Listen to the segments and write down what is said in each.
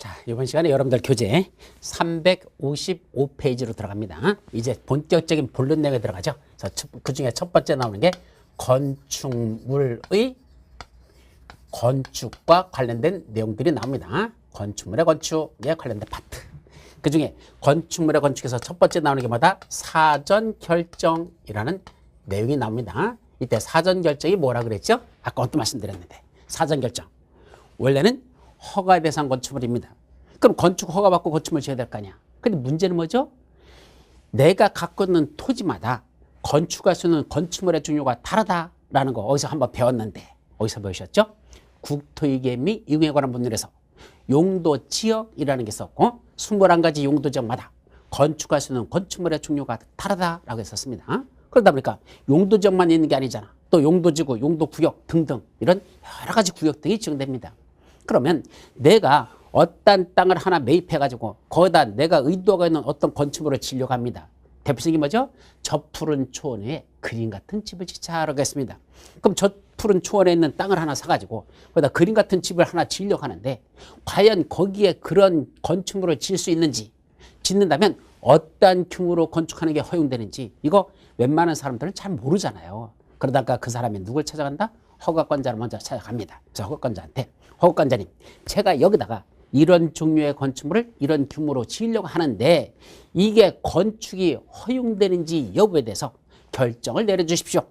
자, 이번 시간에 여러분들 교재 355페이지로 들어갑니다. 이제 본격적인 본론 내용에 들어가죠. 그 중에 첫 번째 나오는 게 건축물의 건축과 관련된 내용들이 나옵니다. 건축물의 건축에 관련된 파트. 그 중에 건축물의 건축에서 첫 번째 나오는 게 뭐다? 사전 결정이라는 내용이 나옵니다. 이때 사전 결정이 뭐라 그랬죠? 아까 언뜻 말씀드렸는데 사전 결정. 원래는 허가 대상 건축물입니다. 그럼 건축 허가 받고 건축물 지어야 될 거 아니야. 근데 문제는 뭐죠? 내가 갖고 있는 토지마다 건축할 수 있는 건축물의 종류가 다르다라는 거 어디서 한번 배웠는데 어디서 배우셨죠? 국토위계 및 이용에 관한 법률에서 용도 지역이라는 게 있었고 21가지 용도 지역마다 건축할 수 있는 건축물의 종류가 다르다라고 했었습니다. 그러다 보니까 용도 지역만 있는 게 아니잖아. 또 용도지구, 용도구역 등등 이런 여러 가지 구역 등이 지정됩니다. 그러면 내가 어떤 땅을 하나 매입해가지고 거기다 내가 의도가 있는 어떤 건축물을 지으려고 합니다. 대표적인 게 뭐죠? 저 푸른 초원에 그림 같은 집을 짓자라고 했습니다. 그럼 저 푸른 초원에 있는 땅을 하나 사가지고 거기다 그림 같은 집을 하나 지으려고 하는데 과연 거기에 그런 건축물을 지을 수 있는지, 짓는다면 어떤 규모로 건축하는 게 허용되는지 이거 웬만한 사람들은 잘 모르잖아요. 그러다가 그 사람이 누굴 찾아간다? 허가권자를 먼저 찾아갑니다. 그래서 허가권자한테 허가권자님, 제가 여기다가 이런 종류의 건축물을 이런 규모로 지으려고 하는데 이게 건축이 허용되는지 여부에 대해서 결정을 내려주십시오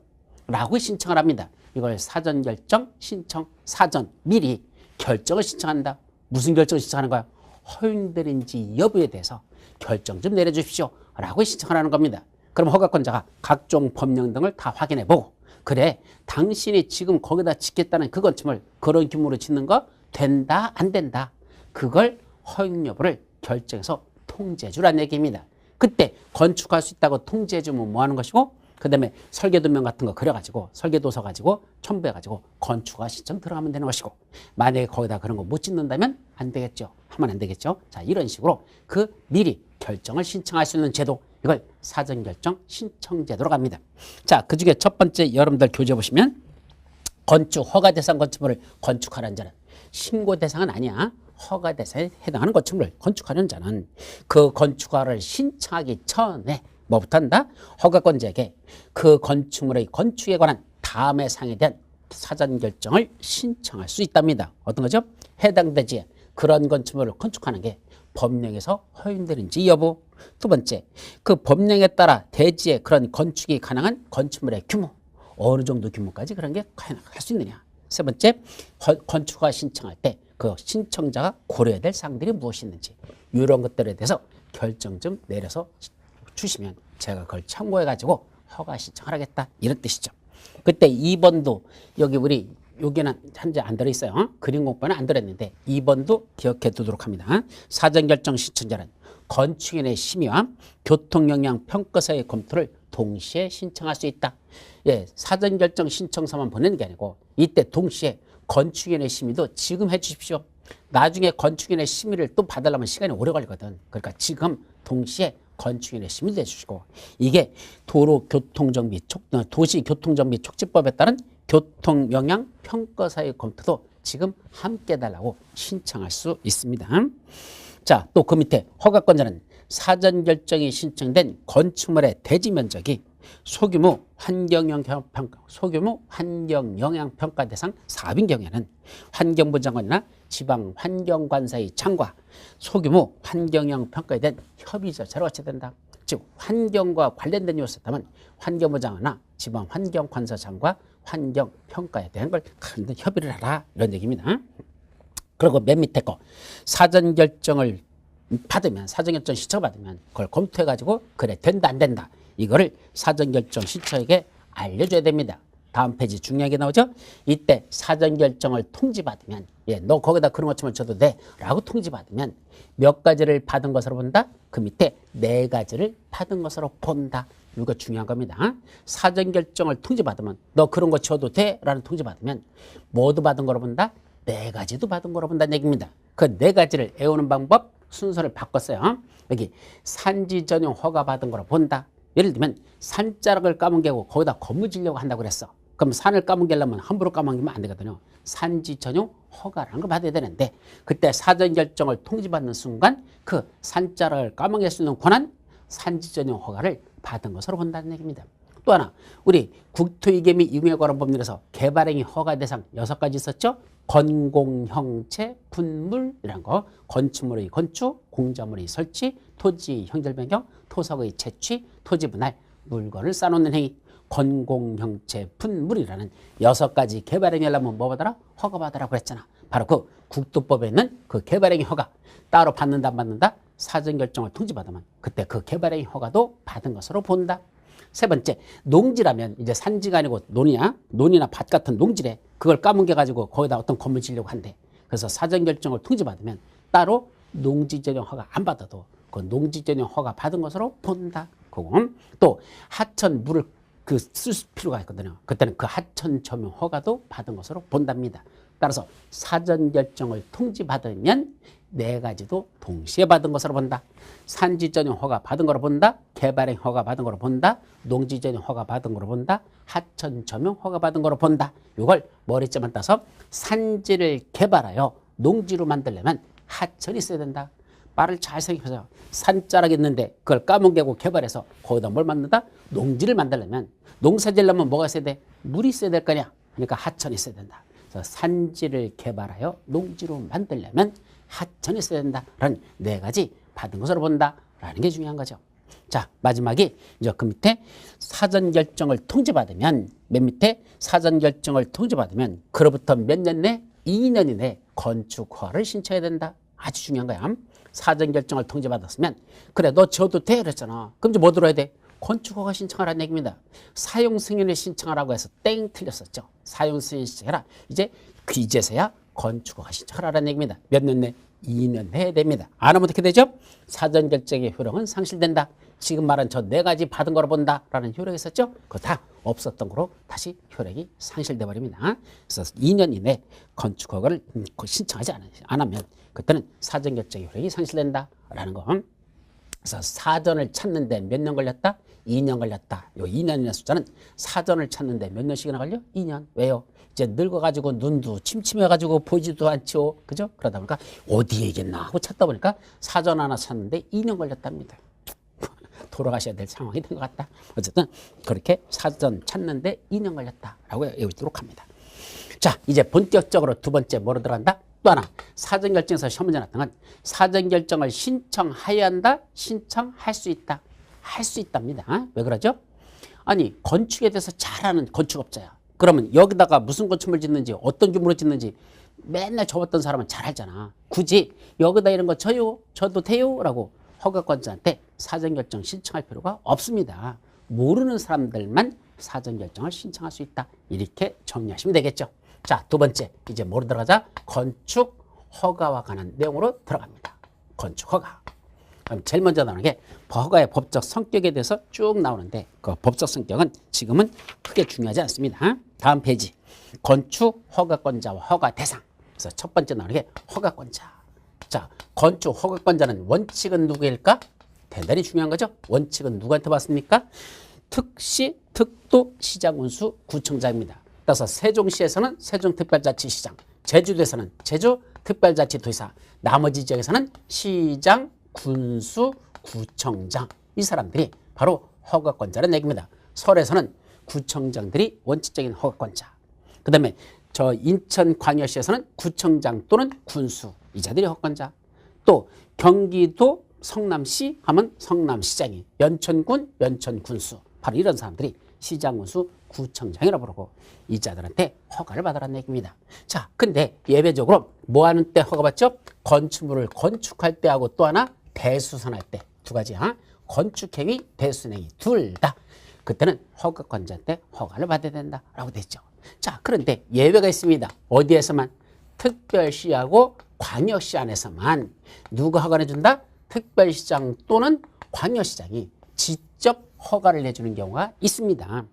라고 신청을 합니다. 이걸 사전 결정 신청, 사전 미리 결정을 신청한다. 무슨 결정을 신청하는 거야? 허용되는지 여부에 대해서 결정 좀 내려주십시오 라고 신청을 하는 겁니다. 그럼 허가권자가 각종 법령 등을 다 확인해 보고 그래, 당신이 지금 거기다 짓겠다는 그 건축물 그런 규모로 짓는 거 된다 안 된다, 그걸 허용 여부를 결정해서 통지해 주라는 얘기입니다. 그때 건축할 수 있다고 통지해 주면 뭐 하는 것이고, 그 다음에 설계도면 같은 거 그려가지고 설계도서 가지고 첨부해가지고 건축허가 신청 들어가면 되는 것이고, 만약에 거기다 그런 거 못 짓는다면 안 되겠죠. 하면 안 되겠죠. 자, 이런 식으로 그 미리 결정을 신청할 수 있는 제도, 이걸 사전결정 신청제도로 갑니다. 자, 그 중에 첫 번째 여러분들 교재 보시면 건축 허가 대상 건축물을 건축하라는 자는 신고 대상은 아니야. 허가 대상에 해당하는 건축물을 건축하는 자는 그 건축허가를 신청하기 전에 뭐부터 한다? 허가권자에게 그 건축물의 건축에 관한 다음의 사항에 대한 사전 결정을 신청할 수 있답니다. 어떤 거죠? 해당되지 그런 건축물을 건축하는 게 법령에서 허용되는지 여부. 두 번째, 그 법령에 따라 대지에 그런 건축이 가능한 건축물의 규모, 어느 정도 규모까지 그런 게 할 수 있느냐. 세 번째, 건축허가 신청할 때 그 신청자가 고려해야 될 사항들이 무엇이 있는지, 이런 것들에 대해서 결정 좀 내려서 주시면 제가 그걸 참고해가지고 허가 신청을 하겠다, 이런 뜻이죠. 그때 2번도 여기 우리 여기는 현재 안 들어있어요. 그림 공부는 안 들어있는데 2번도 기억해 두도록 합니다. 사전결정 신청자는 건축인의 심의와 교통영향평가서의 검토를 동시에 신청할 수 있다. 예, 사전결정 신청서만 보내는 게 아니고 이때 동시에 건축인의 심의도 지금 해 주십시오. 나중에 건축인의 심의를 또 받으려면 시간이 오래 걸리거든. 그러니까 지금 동시에 건축인의 심의도 해주시고, 이게 도시교통정비 촉진법에 따른 교통영향평가사의 검토도 지금 함께 해달라고 신청할 수 있습니다. 자, 또 그 밑에 허가권자는 사전결정이 신청된 건축물의 대지 면적이 소규모 환경영향평가 대상 사업인 경우에는 환경부 장관이나 지방환경관사의 장과 소규모 환경영향평가에 대한 협의 절차를 거쳐야 된다. 즉 환경과 관련된 요소였다면 환경부 장관이나 지방환경관사 장과 환경평가에 대한 걸 협의를 하라, 이런 얘기입니다. 그리고 맨 밑에 거 사전결정을 받으면, 사전결정 신청받으면 그걸 검토해가지고 그래 된다 안 된다, 이거를 사전결정 신청에게 알려줘야 됩니다. 다음 페이지 중요하게 나오죠. 이때 사전결정을 통지받으면, 예, 너 거기다 그런 것처럼 줘도 돼 라고 통지받으면 몇 가지를 받은 것으로 본다? 그 밑에 4가지를 받은 것으로 본다. 이거 중요한 겁니다. 사전결정을 통지받으면 너 그런 거 줘도 돼 라는 통지받으면 모두 받은 거로 본다? 4가지도 받은 거로 본다는 얘기입니다. 그 4가지를 외우는 방법 순서를 바꿨어요. 여기 산지 전용 허가 받은 거로 본다. 예를 들면 산자락을 까만 게고 거기다 건물 지려고 한다고 그랬어. 그럼 산을 까먹으려면 함부로 까먹으면 안 되거든요. 산지 전용 허가라는 걸 받아야 되는데 그때 사전 결정을 통지받는 순간 그 산자를 까먹을 수 있는 권한 산지 전용 허가를 받은 것으로 본다는 얘기입니다. 또 하나 우리 국토위계 및 이용에 관한 법률에서 개발행위 허가 대상 6가지 있었죠. 건공형체 분물이란 거, 건축물의 건축, 공작물의 설치, 토지 형질 변경, 토석의 채취, 토지 분할, 물건을 쌓아놓는 행위, 건공형체 분물이라는 6가지 개발행위 하려면 뭐 받아라? 허가 받아라 그랬잖아. 바로 그 국토법에 있는 그 개발행위 허가 따로 받는다 안 받는다? 사전 결정을 통지받으면 그때 그 개발행위 허가도 받은 것으로 본다. 세 번째, 농지라면 이제 산지가 아니고 논이나 밭 같은 농지래. 그걸 까뭉개가지고 거기다 어떤 건물 지려고 한대. 그래서 사전 결정을 통지받으면 따로 농지 전용 허가 안 받아도 그 농지 전용 허가 받은 것으로 본다. 그거. 또 하천 물을 쓸 필요가 있거든요. 그때는 그 하천 점용 허가도 받은 것으로 본답니다. 따라서 사전 결정을 통지받으면 4가지도 동시에 받은 것으로 본다. 산지 전용 허가 받은 거로 본다. 개발행 허가 받은 거로 본다. 농지 전용 허가 받은 거로 본다. 하천 점용 허가 받은 거로 본다. 이걸 머리점만 따서 산지를 개발하여 농지로 만들려면 하천이 있어야 된다. 말을 잘 생각해보세요. 산자락이 있는데 그걸 까먹고 개발해서 거기다 뭘 만든다? 농지를 만들려면 농사 지으려면 뭐가 있어야 돼? 물이 있어야 될 거냐? 그러니까 하천이 있어야 된다. 그래서 산지를 개발하여 농지로 만들려면 하천이 있어야 된다라는 4가지 받은 것으로 본다라는 게 중요한 거죠. 자, 마지막이 이제 그 밑에 사전 결정을 통지받으면 맨 밑에 사전 결정을 통지받으면 그로부터 몇 년 내? 2년 이내 건축 허가를 신청해야 된다. 아주 중요한 거야. 사전 결정을 통지받았으면 그래 너 지어도 돼 그랬잖아. 그럼 이제 뭐 들어야 돼? 건축 허가 신청하라는 얘기입니다. 사용 승인을 신청하라고 해서 땡 틀렸었죠. 사용 승인 신청해라. 이제서야 건축 허가 신청하라는 얘기입니다. 몇 년 내? 2년 내에 됩니다. 안 하면 어떻게 되죠? 사전 결정의 효력은 상실된다. 지금 말한 저 4가지 받은 거로 본다라는 효력이 있었죠? 그거 다 없었던 거로 다시 효력이 상실돼 버립니다. 그래서 2년 이내 건축 허가를 신청하지 않으면 그때는 사전 결정의 효력이 상실된다라는 거. 그래서 사전을 찾는데 몇 년 걸렸다? 2년 걸렸다. 요 2년이라는 숫자는 사전을 찾는데 몇 년씩이나 걸려? 2년. 왜요? 이제 늙어가지고 눈도 침침해가지고 보지도 않죠. 그죠? 그러다 보니까 어디에 있겠나 하고 찾다 보니까 사전 하나 찾는데 2년 걸렸답니다. 돌아가셔야 될 상황이 된 것 같다. 어쨌든 그렇게 사전 찾는데 2년 걸렸다라고 외우도록 합니다. 자, 이제 본격적으로 두 번째 뭐로 들어간다? 또 하나 사전 결정에서 시험 문제 나왔던 건 사전 결정을 신청해야 한다, 신청할 수 있다. 할 수 있답니다. 왜 그러죠? 아니 건축에 대해서 잘 아는 건축업자야. 그러면 여기다가 무슨 건축물 짓는지 어떤 규모로 짓는지 맨날 접었던 사람은 잘 알잖아. 굳이 여기다 이런 거 저도 돼요 라고 허가권자한테 사전 결정 신청할 필요가 없습니다. 모르는 사람들만 사전 결정을 신청할 수 있다. 이렇게 정리하시면 되겠죠. 자, 두 번째 이제 뭐로 들어가자? 건축 허가와 관한 내용으로 들어갑니다. 건축 허가. 그럼 제일 먼저 나오는 게 허가의 법적 성격에 대해서 쭉 나오는데 그 법적 성격은 지금은 크게 중요하지 않습니다. 다음 페이지. 건축 허가권자와 허가 대상. 그래서 첫 번째 나오는 게 허가권자. 자, 건축 허가권자는 원칙은 누구일까? 대단히 중요한 거죠. 원칙은 누구한테 받습니까? 특시, 특도, 시장, 운수, 구청장입니다. 따라서 세종시에서는 세종특별자치시장, 제주도에서는 제주특별자치도지사, 나머지 지역에서는 시장, 군수, 구청장. 이 사람들이 바로 허가권자라는 얘기입니다. 서울에서는 구청장들이 원칙적인 허가권자. 그 다음에 저 인천광역시에서는 구청장 또는 군수. 이 자들이 허가권자. 또 경기도 성남시 하면 성남시장이, 연천군, 연천군수. 바로 이런 사람들이 시장, 군수, 구청장이라고 부르고 이 자들한테 허가를 받으라는 얘기입니다. 자, 근데 예외적으로 뭐 하는 때 허가 받죠? 건축물을 건축할 때하고 또 하나 대수선할 때. 2가지야. 건축행위, 대수선행위 둘 다. 그때는 허가권자한테 허가를 받아야 된다라고 됐죠. 자, 그런데 예외가 있습니다. 어디에서만? 특별시하고 광역시 안에서만. 누가 허가를 준다? 특별시장 또는 광역시장이 직접 허가를 내주는 경우가 있습니다.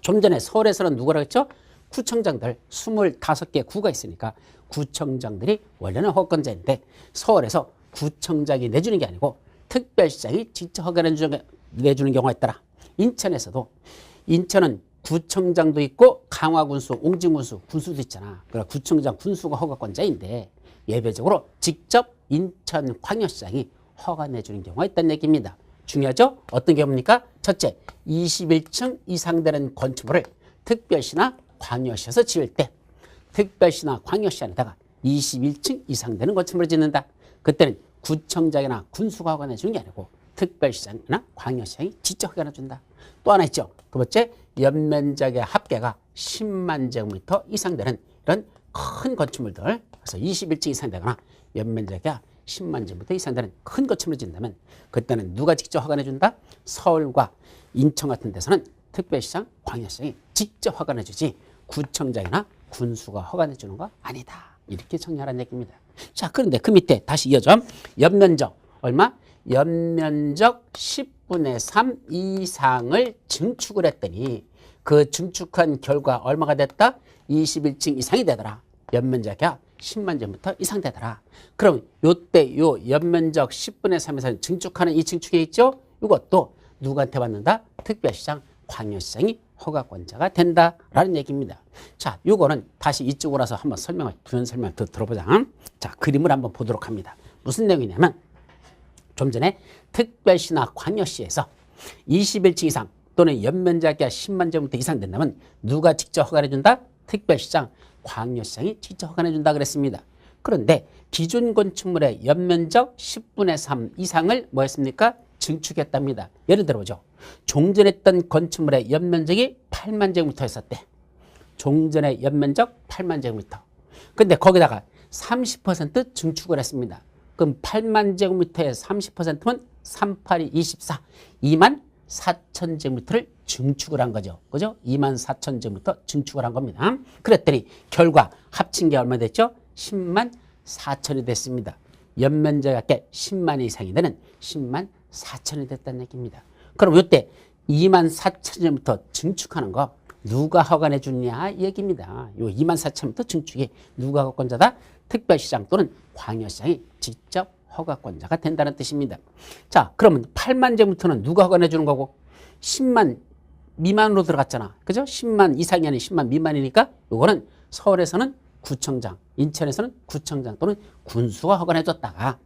좀 전에 서울에서는 누구라고 했죠? 구청장들 25개 구가 있으니까 구청장들이 원래는 허가권자인데 서울에서 구청장이 내주는 게 아니고 특별시장이 직접 허가를 내주는 경우가 있더라. 인천에서도 인천은 구청장도 있고 강화군수, 옹진군수, 군수도 있잖아. 그러니까 구청장, 군수가 허가권자인데 예외적으로 직접 인천광역시장이 허가 내주는 경우가 있다는 얘기입니다. 중요하죠? 어떤 경우입니까? 첫째, 21층 이상 되는 건축물을 특별시나 광역시에서 지을 때 특별시나 광역시 안에다가 21층 이상 되는 건축물을 짓는다. 그때는 구청장이나 군수가 허가 내주는 게 아니고 특별시장이나 광역시장이 직접 허가 내준다. 또 하나 있죠. 두 번째, 연면적의 합계가 10만 제곱미터 이상 되는 이런 큰 건축물들, 그래서 21층 이상 되거나 연면적이 10만 제곱미터 이상 되는 큰 건축물을 짓는다면 그때는 누가 직접 허가 내준다? 서울과 인천 같은 데서는 특별시장, 광역시장이 직접 허가 내주지 구청장이나 군수가 허가 내주는 거 아니다. 이렇게 정리하라는 얘기입니다. 자, 그런데 그 밑에 다시 이어져. 연면적 얼마? 연면적 10분의 3 이상을 증축을 했더니 그 증축한 결과 얼마가 됐다? 21층 이상이 되더라. 연면적이 10만 제곱미터 이상 되더라. 그럼 요때 요 연면적 10분의 3 이상 증축하는 이 증축에 있죠? 이것도 누구한테 받는다? 특별시장, 광역시장이 허가권자가 된다라는 얘기입니다. 자, 요거는 다시 이쪽으로 와서 한번 부연 설명 더 들어보자. 자, 그림을 한번 보도록 합니다. 무슨 내용이냐면 좀 전에 특별시나 광역시에서 21층 이상 또는 연면적이 10만 제곱미터 이상 된다면 누가 직접 허가해준다? 특별시장, 광역시장이 직접 허가해준다 그랬습니다. 그런데 기존 건축물의 연면적 10분의 3 이상을 뭐 했습니까? 증축했답니다. 예를 들어보죠. 종전했던 건축물의 연면적이 8만 제곱미터였었대. 종전의 연면적 8만 제곱미터. 근데 거기다가 30% 증축을 했습니다. 그럼 8만 제곱미터의 30%면 38이 24, 2만 4천 제곱미터를 증축을 한 거죠. 그죠? 2만 4천 제곱미터 증축을 한 겁니다. 그랬더니 결과 합친 게 얼마 됐죠? 10만 4천이 됐습니다. 연면적이 10만 이상이 되는 10만 4천이 됐다는 얘기입니다. 그럼 이때 2만 4천 제곱미터 증축하는 거 누가 허가 내주냐 이 얘기입니다. 요 2만 4천미터 증축이 누가 허가권자다? 특별시장 또는 광역시장이 직접 허가권자가 된다는 뜻입니다. 자, 그러면 8만 제곱미터는 누가 허가 내주는 거고 10만 미만으로 들어갔잖아. 그죠? 10만 이상이 아닌 10만 미만이니까 요거는 서울에서는 구청장, 인천에서는 구청장 또는 군수가 허가 내줬다가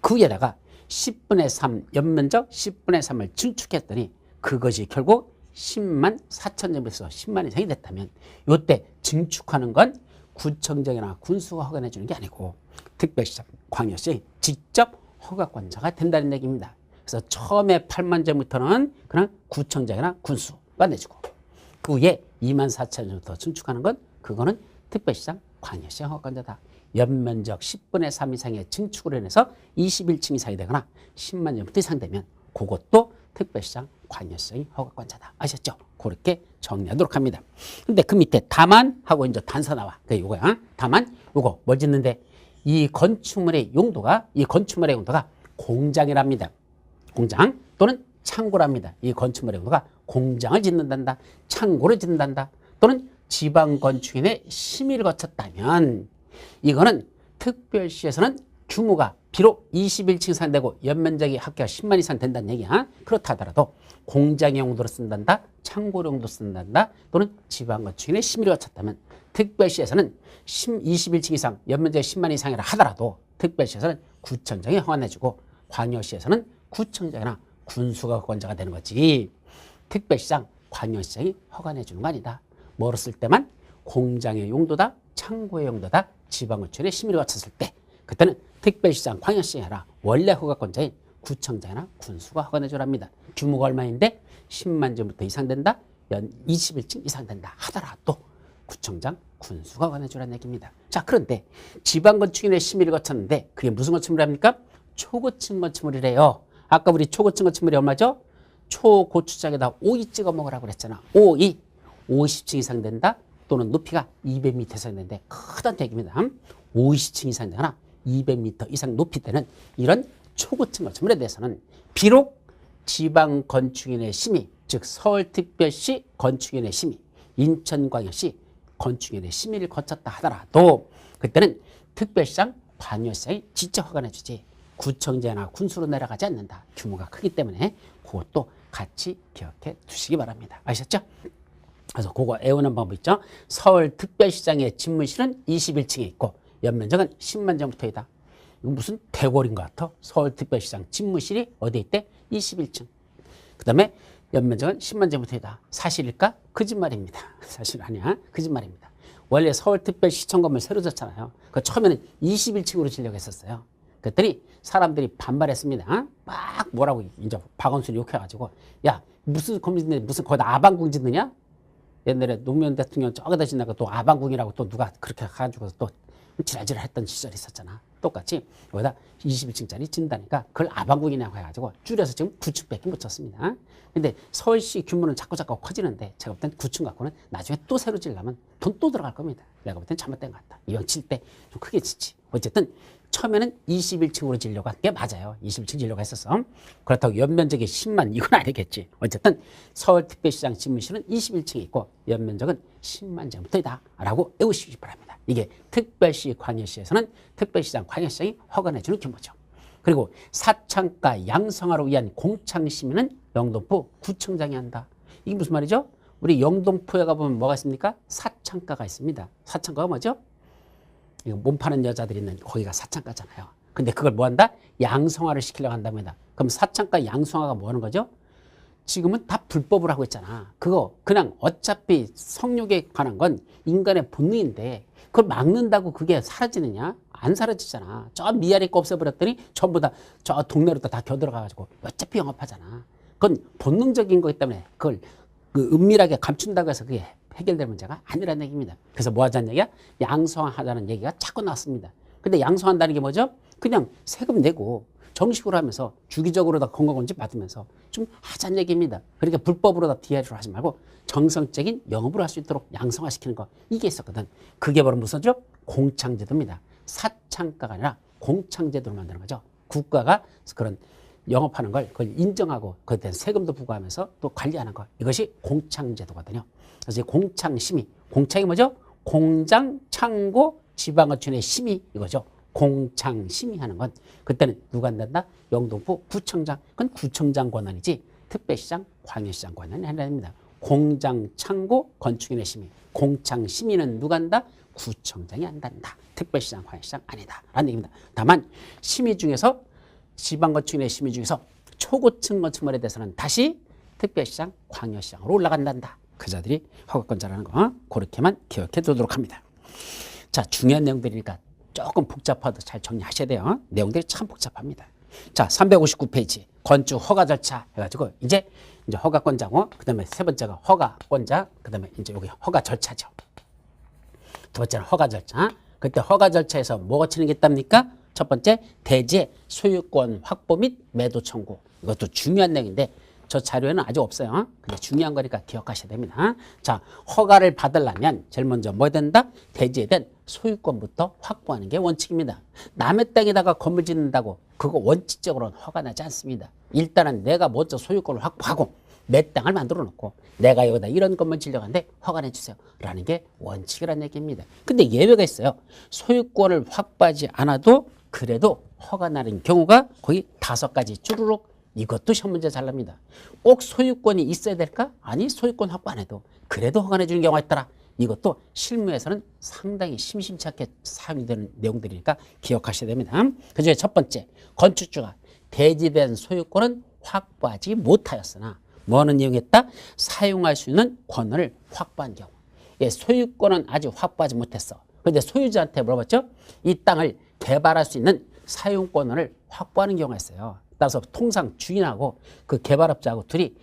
그 위에다가 10분의 3 연면적 10분의 3을 증축했더니 그것이 결국 10만 4천 점에서 10만 이상이 됐다면 이때 증축하는 건 구청장이나 군수가 허가 내주는 게 아니고 특별시장, 광역시 직접 허가권자가 된다는 얘기입니다. 그래서 처음에 8만 제곱미터는 그냥 구청장이나 군수가 내주고 그 위에 2만 4천 제곱미터 증축하는 건 그거는 특별시장, 광역시장 허가권자다. 연면적 10분의 3 이상의 증축을 해내서 21층 이상이 되거나 10만 제곱미터 이상 되면 그것도 특별시장, 광역시장이 허가권자다. 아셨죠? 그렇게 정리하도록 합니다. 근데 그 밑에 다만 하고 이제 단서 나와. 그 요거야. 다만 요거 뭘 짓는데 이 건축물의 용도가 공장이랍니다. 공장 또는 창고랍니다. 이 건축물의 용도가 공장을 짓는단다, 창고를 짓는단다 또는 지방 건축인의 심의를 거쳤다면 이거는 특별시에서는 규모가 비록 21층 이상 되고 연면적이 합계가 10만 이상 된다는 얘기야. 그렇다 하더라도 공장 용도로 쓴단다, 창고 용도로 쓴단다 또는 지방 건축인의 심의를 거쳤다면 특별시에서는 21층 이상 연면적이 10만 이상이라 하더라도 특별시에서는 구청장이 허가 내주고 광역시에서는 구청장이나 군수가 허가권자가 되는 거지. 특별시장, 광역시장이 허가 내주는 거 아니다. 뭐로 쓸 때만 공장의 용도다, 창고의 용도다, 지방건축인의 심의를 거쳤을 때 그때는 특별시장, 광역시장이 아니라 원래 허가권자인 구청장이나 군수가 허가 내주랍니다. 규모가 얼마인데 10만 제곱미터 이상 된다, 연 21층 이상 된다 하더라도 구청장, 군수가 허가 내주라는 얘기입니다. 자, 그런데 지방건축인의 심의를 거쳤는데 그게 무슨 건축물입니까? 초고층 건축물이래요. 아까 우리 초고층 건축물이 얼마죠? 초고추장에다 오이 찍어 먹으라고 그랬잖아. 오이 50층 이상 된다 또는 높이가 200m 이상 되는데 크다는 얘기입니다. 50층 이상 되거나 200m 이상 높이 되는 이런 초고층 건축물에 대해서는 비록 지방건축인의 심의, 즉 서울특별시 건축인의 심의, 인천광역시 건축인의 심의를 거쳤다 하더라도 그때는 특별시장, 광역시장이 직접 허가 내주지 구청장이나 군수로 내려가지 않는다. 규모가 크기 때문에 그것도 같이 기억해 두시기 바랍니다. 아셨죠? 그래서 그거 애우는 방법 있죠. 서울특별시장의 집무실은 21층에 있고 연면적은 10만 제곱미터이다. 이거 무슨 대궐인 것 같아. 서울특별시장 집무실이 어디에 있대? 21층. 그 다음에 연면적은 10만 제곱미터이다. 사실일까? 거짓말입니다. 사실 아니야. 거짓말입니다. 원래 서울특별시청 건물 새로 졌잖아요. 그 처음에는 21층으로 지려고 했었어요. 그랬더니 사람들이 반발했습니다. 막 뭐라고 이제 박원순이 욕해가지고 야 무슨 건물인데 무슨 거기다 아방궁 짓느냐? 옛날에 노무현 대통령 저기다 짓나가 또 아방궁이라고 또 누가 그렇게 가지고 또 지랄지랄 했던 시절이 있었잖아. 똑같이 여기다 21층짜리 짓는다니까 그걸 아방궁이냐고 해가지고 줄여서 지금 9층밖에 못 쳤습니다. 근데 서울시 규모는 자꾸 커지는데 제가 볼 땐 9층 갖고는 나중에 또 새로 지려면 돈 또 들어갈 겁니다. 내가 볼 땐 잘못된 것 같다. 이왕 칠 때 좀 크게 짓지. 어쨌든 처음에는 21층으로 지려고 한 게 맞아요. 21층 지려고 했었어. 그렇다고 연면적이 10만 이건 아니겠지. 어쨌든 서울특별시장 집무실은 21층에 있고 연면적은 10만 제곱미터이다 라고 외우시기 바랍니다. 이게 특별시 광역시에서는 특별시장 광역시장이 허가내주는 규모죠. 그리고 사창가 양성화를 위한 공창시민은 영등포 구청장이 한다. 이게 무슨 말이죠? 우리 영등포에 가보면 뭐가 있습니까? 사창가가 있습니다. 사창가가 뭐죠? 이거 몸 파는 여자들이 있는 거기가 사창가잖아요. 근데 그걸 뭐 한다? 양성화를 시키려고 한답니다. 그럼 사창가 양성화가 뭐 하는 거죠? 지금은 다 불법을 하고 있잖아. 그거 그냥 어차피 성욕에 관한 건 인간의 본능인데 그걸 막는다고 그게 사라지느냐? 안 사라지잖아. 저 미아리 거 없애버렸더니 전부 다 저 동네로 다 겨들어가가지고 어차피 영업하잖아. 그건 본능적인 거기 때문에 그걸 그 은밀하게 감춘다고 해서 그게 해결될 문제가 아니라는 얘기입니다. 그래서 뭐 하자는 얘기야? 양성화하자는 얘기가 자꾸 나왔습니다. 근데 양성한다는 게 뭐죠? 그냥 세금 내고 정식으로 하면서 주기적으로 다 건강검진 받으면서 좀 하자는 얘기입니다. 그러니까 불법으로 다 DIY로 하지 말고 정성적인 영업을 할 수 있도록 양성화시키는 거 이게 있었거든. 그게 바로 무슨죠? 공창제도입니다. 사창가가 아니라 공창제도를 만드는 거죠. 국가가 그런 영업하는 걸 그걸 인정하고 그에 대한 세금도 부과하면서 또 관리하는 것 이것이 공창제도거든요. 그래서 공창심의, 공창이 뭐죠? 공장, 창고, 지방어촌의 심의 이거죠. 공창심의 하는 건 그때는 누가 한단다? 영등포 구청장, 그건 구청장 권한이지 특별시장, 광역시장 권한이 아닙니다. 공장, 창고, 건축인의 심의, 공창심의는 누가 한다? 구청장이 한단다. 특별시장, 광역시장 아니다 라는 얘기입니다. 다만 심의 중에서 지방건축인의 심의 중에서 초고층 건축물에 대해서는 다시 특별시장, 광역시장으로 올라간단다. 그 자들이 허가권자라는 거 그렇게만 기억해 두도록 합니다. 자, 중요한 내용들이니까 조금 복잡하도 잘 정리하셔야 돼요. 내용들이 참 복잡합니다. 자, 359페이지 건축 허가 절차 해가지고 이제 허가권자고 그 다음에 세 번째가 허가권자 그 다음에 이제 여기 허가 절차죠. 두 번째는 허가 절차. 그때 허가 절차에서 뭐가 치는 게 있답니까? 첫 번째 대지의 소유권 확보 및 매도 청구. 이것도 중요한 내용인데 저 자료에는 아직 없어요. 근데 중요한 거니까 기억하셔야 됩니다. 자, 허가를 받으려면 제일 먼저 뭐 해야 된다? 대지에 대한 소유권부터 확보하는 게 원칙입니다. 남의 땅에다가 건물 짓는다고 그거 원칙적으로는 허가 나지 않습니다. 일단은 내가 먼저 소유권을 확보하고 내 땅을 만들어 놓고 내가 여기다 이런 건물 지려고 하는데 허가 내주세요 라는 게 원칙이라는 얘기입니다. 근데 예외가 있어요. 소유권을 확보하지 않아도 그래도 허가 나는 경우가 거의 5가지 쭈루룩. 이것도 시험 문제 잘 납니다. 꼭 소유권이 있어야 될까? 아니, 소유권 확보 안 해도 그래도 허가 내주는 경우가 있더라. 이것도 실무에서는 상당히 심심치 않게 사용이 되는 내용들이니까 기억하셔야 됩니다. 그중에 첫 번째, 건축주가 대지된 소유권은 확보하지 못하였으나 뭐는 이용했다? 사용할 수 있는 권한을 확보한 경우. 예, 소유권은 아직 확보하지 못했어. 그런데 소유자한테 물어봤죠? 이 땅을 개발할 수 있는 사용권을 확보하는 경우가 있어요. 따라서 통상 주인하고 그 개발업자하고 둘이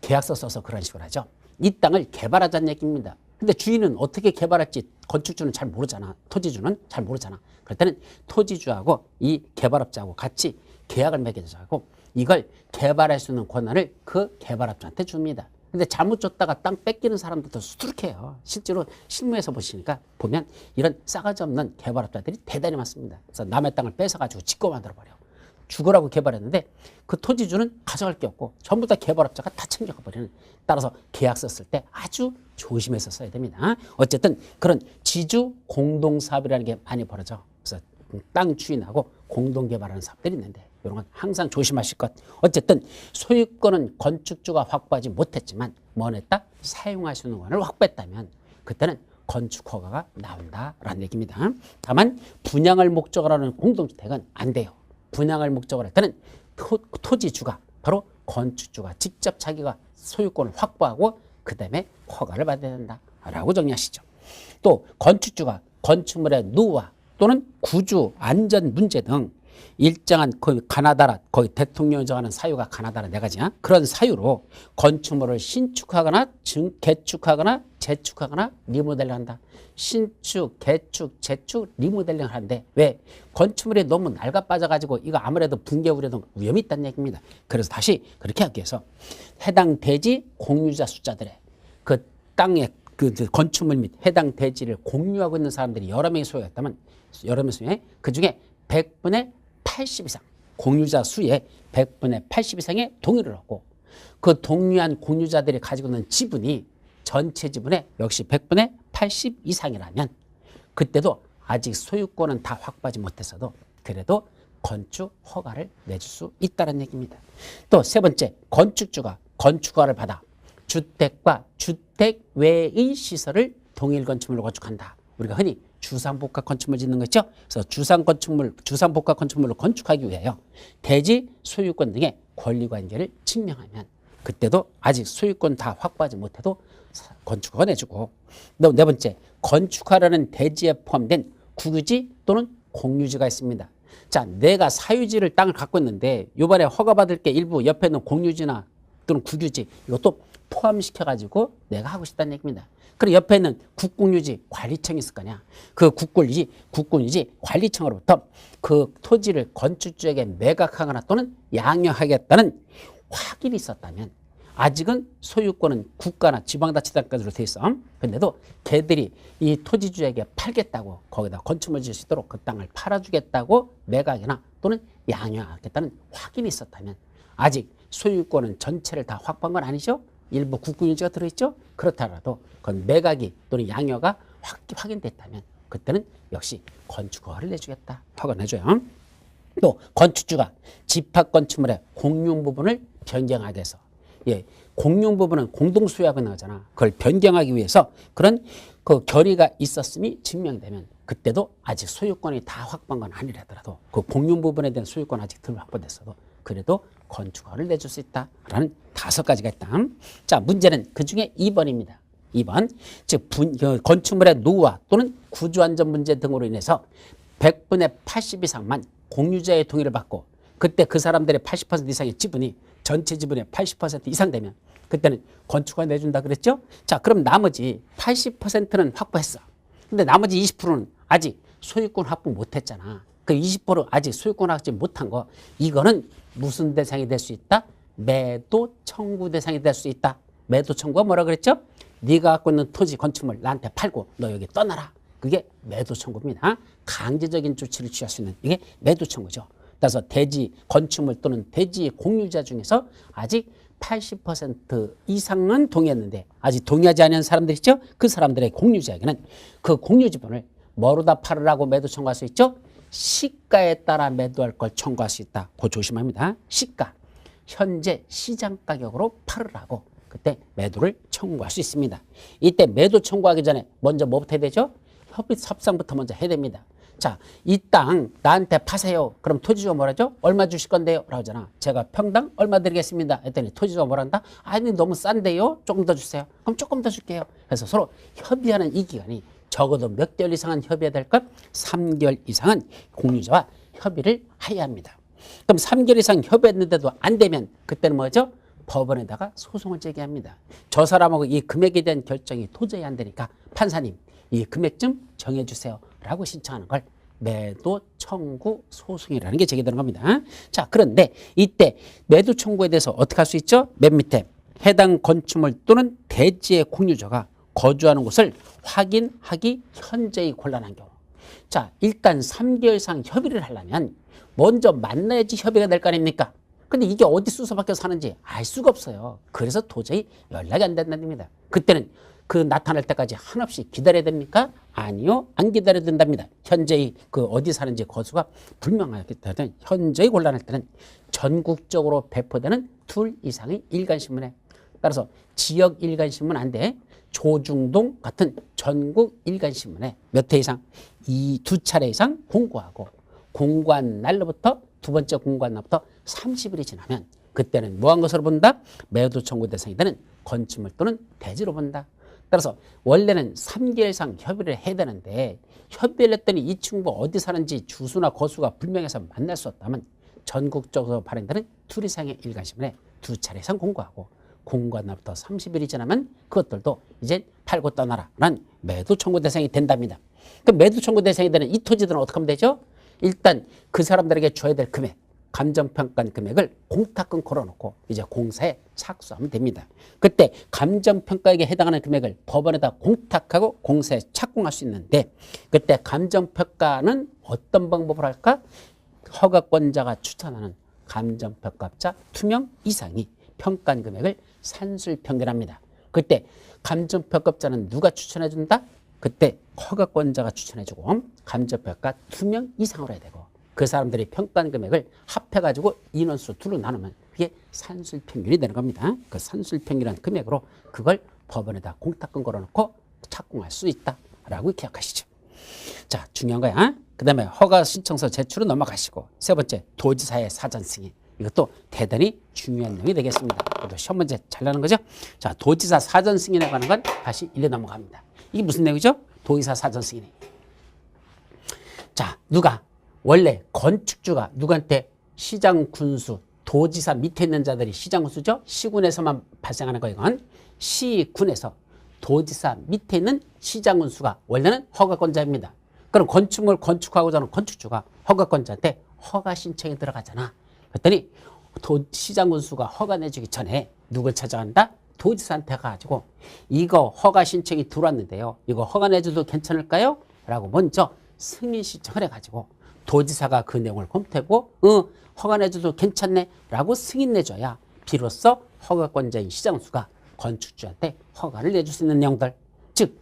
계약서 써서 그런 식으로 하죠. 이 땅을 개발하자는 얘기입니다. 근데 주인은 어떻게 개발할지 건축주는 잘 모르잖아. 토지주는 잘 모르잖아. 그럴 때는 토지주하고 이 개발업자하고 같이 계약을 맺어가지고 이걸 개발할 수 있는 권한을 그 개발업자한테 줍니다. 근데 잘못 줬다가 땅 뺏기는 사람들도 수두룩해요. 실제로 실무에서 보면 이런 싸가지 없는 개발업자들이 대단히 많습니다. 그래서 남의 땅을 뺏어가지고 짓고 만들어버려. 죽으라고 개발했는데 그 토지주는 가져갈 게 없고 전부 다 개발업자가 다 챙겨가 버리는. 따라서 계약서 쓸 때 아주 조심해서 써야 됩니다. 어쨌든 그런 지주 공동사업이라는 게 많이 벌어져. 그래서 땅 주인하고 공동 개발하는 사업들이 있는데 이런 건 항상 조심하실 것. 어쨌든 소유권은 건축주가 확보하지 못했지만 뭐냈다? 사용할 수 있는 공간을 확보했다면 그때는 건축허가가 나온다라는 얘기입니다. 다만 분양을 목적으로 하는 공동주택은 안 돼요. 분양을 목적으로 할 때는 토지주가 바로 건축주가 직접 자기가 소유권을 확보하고 그 다음에 허가를 받아야 된다라고 정리하시죠. 또 건축주가 건축물의 노후화 또는 구조 안전 문제 등 일정한 거의 가나다라 거의 대통령이 정하는 사유가 가나다라 네 가지야. 그런 사유로 건축물을 신축하거나 개축하거나 재축하거나 리모델링 한다. 신축, 개축, 재축, 리모델링 하는데 왜? 건축물이 너무 낡아 빠져가지고 이거 아무래도 붕괴 우려도 위험이 있다는 얘기입니다. 그래서 다시 그렇게 하기 위해서 해당 대지 공유자 숫자들의 그 땅의 그 건축물 및 해당 대지를 공유하고 있는 사람들이 여러 명이 소유했다면 여러 명 중에 그 중에 100분의 80 이상 공유자 수의 100분의 80 이상의 동의를 얻고 그 동의한 공유자들이 가지고 있는 지분이 전체 지분의 역시 100분의 80 이상이라면 그때도 아직 소유권은 다 확보하지 못했어도 그래도 건축 허가를 내줄 수 있다는 얘기입니다. 또 세 번째, 건축주가 건축 허가를 받아 주택과 주택 외의 시설을 동일 건축물로 건축한다. 우리가 흔히 주상복합 건축물 짓는 거 있죠? 그래서 주상복합 건축물로 건축하기 위하여 대지 소유권 등의 권리관계를 증명하면 그때도 아직 소유권 다 확보하지 못해도 건축허가 내주고 네 번째, 건축하라는 대지에 포함된 국유지 또는 공유지가 있습니다. 자, 내가 사유지를 땅을 갖고 있는데 이번에 허가받을 게 일부 옆에 있는 공유지나 또는 국유지 이것도 포함시켜가지고 내가 하고 싶다는 얘기입니다. 그리고 옆에 있는 국공유지 관리청이 있을 거냐. 그 국공유지 관리청으로부터 그 토지를 건축주에게 매각하거나 또는 양효하겠다는 확인이 있었다면 아직은 소유권은 국가나 지방자치단까지로 돼 있어. 근데도 걔들이 이 토지주에게 팔겠다고 거기다 건축물 지을 수 있도록 그 땅을 팔아주겠다고 매각이나 또는 양효하겠다는 확인이 있었다면 아직 소유권은 전체를 다 확보한 건 아니죠. 일부 국공유지가 들어있죠. 그렇더라도 그건 매각이 또는 양효가 확인됐다면 그때는 역시 건축허가를 내주겠다. 허가 내줘요. 또 건축주가 집합건축물의 공용 부분을 변경하게 해서 공용 부분은 공동 소유하고 나오잖아. 그걸 변경하기 위해서 그런 그 결의가 있었음이 증명되면 그때도 아직 소유권이 다 확보한 건 아니라더라도 그 공용 부분에 대한 소유권 아직 덜 확보됐어도 그래도 건축허가를 내줄 수 있다라는 5가지가 있다. 자, 문제는 그 중에 2번입니다. 2번, 즉 건축물의 노후화 또는 구조안전 문제 등으로 인해서 100분의 80 이상만 공유자의 동의를 받고 그때 그 사람들의 80% 이상의 지분이 전체 지분의 80% 이상 되면 그때는 건축허가 내준다 그랬죠? 자, 그럼 나머지 80%는 확보했어. 근데 나머지 20%는 아직 소유권 확보 못했잖아. 그 20% 아직 소유권 확보 못한 거 이거는 무슨 대상이 될 수 있다? 매도 청구 대상이 될 수 있다. 매도 청구가 뭐라 그랬죠? 네가 갖고 있는 토지 건축물 나한테 팔고 너 여기 떠나라. 그게 매도 청구입니다. 강제적인 조치를 취할 수 있는 이게 매도 청구죠. 따라서 대지 건축물 또는 대지 공유자 중에서 아직 80% 이상은 동의했는데 아직 동의하지 않은 사람들 있죠? 그 사람들의 공유자에게는 그 공유지분을 뭐로다 팔으라고 매도 청구할 수 있죠? 시가에 따라 매도할 걸 청구할 수 있다. 그거 조심합니다. 시가, 현재 시장 가격으로 팔으라고 그때 매도를 청구할 수 있습니다. 이때 매도 청구하기 전에 먼저 뭐부터 해야 되죠? 협의협상부터 먼저 해야 됩니다. 자, 이 땅 나한테 파세요. 그럼 토지주가 뭐라죠? 얼마 주실 건데요? 라고 하잖아. 제가 평당 얼마 드리겠습니다. 했더니 토지주가 뭐란다? 아니 너무 싼데요? 조금 더 주세요. 그럼 조금 더 줄게요. 그래서 서로 협의하는 이 기간이 적어도 몇 개월 이상은 협의해야 될 것? 3개월 이상은 공유자와 협의를 해야 합니다. 그럼 3개월 이상 협의했는데도 안 되면 그때는 뭐죠? 법원에다가 소송을 제기합니다. 저 사람하고 이 금액에 대한 결정이 도저히 안 되니까 판사님 이 금액 좀 정해주세요 라고 신청하는 걸 매도 청구 소송이라는 게 제기되는 겁니다. 자, 그런데 이때 매도 청구에 대해서 어떻게 할 수 있죠? 맨 밑에 해당 건축물 또는 대지의 공유자가 거주하는 곳을 확인하기 현저히 곤란한 경우. 자, 일단 3개월 이상 협의를 하려면 먼저 만나야지 협의가 될 거 아닙니까? 근데 이게 어디 수서밖에 사는지 알 수가 없어요. 그래서 도저히 연락이 안 된다는 겁니다. 그때는 그 나타날 때까지 한없이 기다려야 됩니까? 아니요, 안 기다려야 된답니다. 현재의 그 어디 사는지 거수가 불명하기 때문에 현저히 곤란할 때는 전국적으로 배포되는 2 이상의 일간신문에 따라서 지역 일간신문 안 돼. 조중동 같은 전국 일간신문에 몇 회 이상? 이 두 차례 이상 공고하고 공고한 날로부터 두 번째 공고한 날부터 30일이 지나면 그때는 뭐한 것으로 본다? 매도 청구 대상이 되는 건축물 또는 대지로 본다. 따라서 원래는 3개월 이상 협의를 해야 되는데 협의를 했더니 이 친구가 어디 사는지 주소나 거수가 불명해서 만날 수 없다면 전국적으로 발행되는 둘 이상의 일간신문에 두 차례 이상 공고하고 공고한 날부터 30일이 지나면 그것들도 이제 팔고 떠나라라는 매도 청구 대상이 된답니다. 그 매도 청구 대상이 되는 이 토지들은 어떻게 하면 되죠? 일단 그 사람들에게 줘야 될 금액, 감정평가 금액을 공탁금 걸어놓고 이제 공사에 착수하면 됩니다. 그때 감정평가액에 해당하는 금액을 법원에다 공탁하고 공사에 착공할 수 있는데 그때 감정평가는 어떤 방법으로 할까? 허가권자가 추천하는 감정평가업자 2명 이상이 평가한 금액을 산술평가합니다. 그때 감정평가업자는 누가 추천해 준다? 그때 허가권자가 추천해주고 감정평가 2명 이상으로 해야 되고 그 사람들이 평가한 금액을 합해가지고 인원수 둘로 나누면 그게 산술평균이 되는 겁니다. 그 산술평균이라는 금액으로 그걸 법원에다 공탁금 걸어놓고 착공할 수 있다라고 기억하시죠. 자, 중요한 거야. 그 다음에 허가 신청서 제출은 넘어가시고 세 번째 도지사의 사전 승인. 이것도 대단히 중요한 내용이 되겠습니다. 그래도 시험 문제 잘 나는 거죠. 자, 도지사 사전 승인에 관한 건 다시 1에 넘어갑니다. 이게 무슨 내용이죠? 도지사 사전 승인이. 자, 누가 원래 건축주가 누구한테 시장 군수, 도지사 밑에 있는 자들이 시장 군수죠. 시군에서만 발생하는 거 이건 시군에서 도지사 밑에 있는 시장 군수가 원래는 허가권자입니다. 그럼 건축물 건축하고자 하는 건축주가 허가권자한테 허가 신청이 들어가잖아. 그랬더니 시장 군수가 허가 내주기 전에 누굴 찾아간다? 도지사한테 가가지고 이거 허가 신청이 들어왔는데요. 이거 허가 내줘도 괜찮을까요? 라고 먼저 승인 신청을 해가지고 도지사가 그 내용을 검토하고 허가 내줘도 괜찮네 라고 승인 내줘야 비로소 허가권자인 시장군수가 건축주한테 허가를 내줄 수 있는 내용들. 즉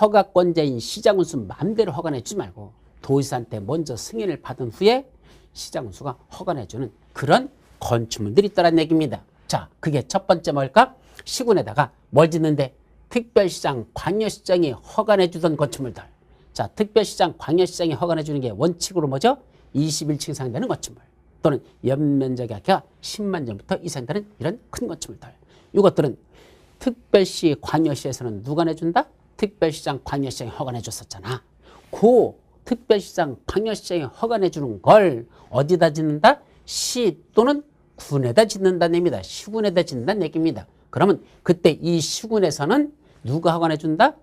허가권자인 시장군수 마음대로 허가 내주지 말고 도지사한테 먼저 승인을 받은 후에 시장군수가 허가 내주는 그런 건축물들이 있다는 얘기입니다. 자, 그게 첫 번째 뭘까? 시군에다가 뭘 짓는데 특별시장, 광역시장이 허가 내주던 건축물들. 자, 특별시장, 광역시장이 허가 내주는 게 원칙으로 뭐죠? 21층 이상 되는 건축물 또는 연면적이 아까 10만 정부터 이상 되는 이런 큰 건축물들. 이것들은 특별시, 광역시에서는 누가 내준다? 특별시장, 광역시장이 허가 내줬었잖아. 그 특별시장, 광역시장이 허가 내주는 걸 어디다 짓는다? 시 또는 군에다 짓는다는 얘기입니다. 시군에다 짓는다는 얘기입니다. 그러면 그때 이 시군에서는 누가 허가 내준다?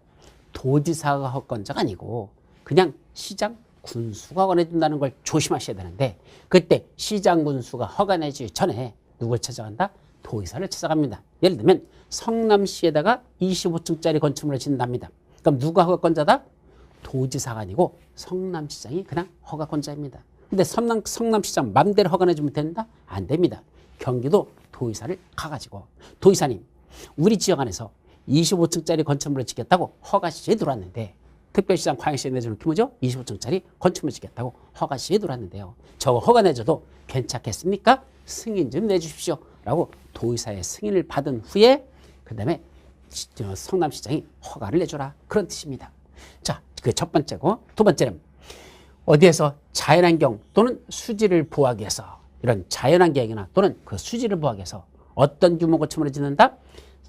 도지사가 허가권자가 아니고 그냥 시장 군수가 허가 내준다는 걸 조심하셔야 되는데 그때 시장 군수가 허가 내주기 전에 누굴 찾아간다? 도지사를 찾아갑니다. 예를 들면 성남시에다가 25층짜리 건축물을 짓는답니다. 그럼 누가 허가권자다? 도지사가 아니고 성남시장이 그냥 허가권자입니다. 근데 성남시장 맘대로 허가 내주면 된다? 안 됩니다. 경기도 도지사를 가가지고 도지사님 우리 지역 안에서 25층짜리 건축물을 짓겠다고 허가시에 들어왔는데 특별시장 광역시에 내주는 규모죠? 25층짜리 건축물을 짓겠다고 허가시에 들어왔는데요. 저거 허가 내줘도 괜찮겠습니까? 승인 좀 내주십시오. 라고 도지사의 승인을 받은 후에 그 다음에 성남시장이 허가를 내줘라. 그런 뜻입니다. 자, 그 첫 번째고 두 번째는 어디에서 자연환경 또는 수지를 보호하기 위해서 이런 자연환경이나 또는 그 수지를 보호하기 위해서 어떤 규모 건축물을 짓는다?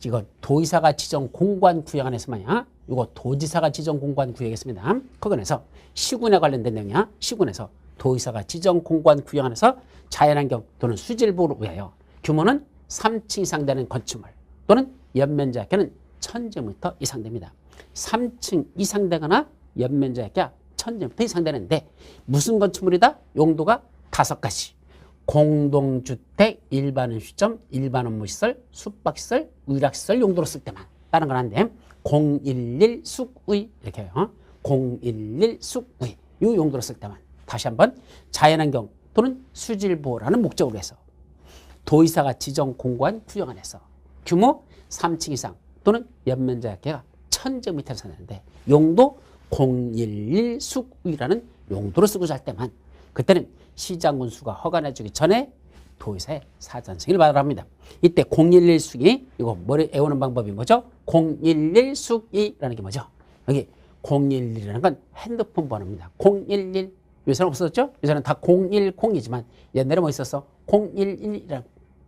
이거 도지사가 지정 공간 구역 안에서만이야. 이거 도지사가 지정 공간 구역이었습니다. 그건에서 시군에 관련된 내용이야. 시군에서 도지사가 지정 공간 구역 안에서 자연환경 또는 수지를 보호를 위하여 규모는 3층 이상 되는 건축물 또는 연면적은 1000제곱미터 이상 됩니다. 3층 이상 되거나 연면적이 1000제곱미터 이상 되는데 무슨 건축물이다? 용도가 5가지. 공동주택, 일반음식점, 일반업무시설, 숙박시설, 의락시설 용도로 쓸 때만. 다른 건 안 돼. 011 숙의 이렇게 해요. 011 숙의 이 용도로 쓸 때만. 다시 한번 자연환경 또는 수질보호라는 목적으로 해서 도지사가 지정 공고한 구역 안에서 규모 3층 이상 또는 연면적이 1000제곱미터 이상 되는데 용도 011 숙의라는 용도로 쓰고자 할 때만 그때는 시장 군수가 허가 내주기 전에 도의사의 사전 승인을 받으랍니다. 이때 011 수기, 이거 머리 외우는 방법이 뭐죠? 011 수기라는 게 뭐죠? 여기 011이라는 건 핸드폰 번호입니다. 011. 요새는 없었죠? 요새는 다 010이지만 옛날에 뭐 있었어?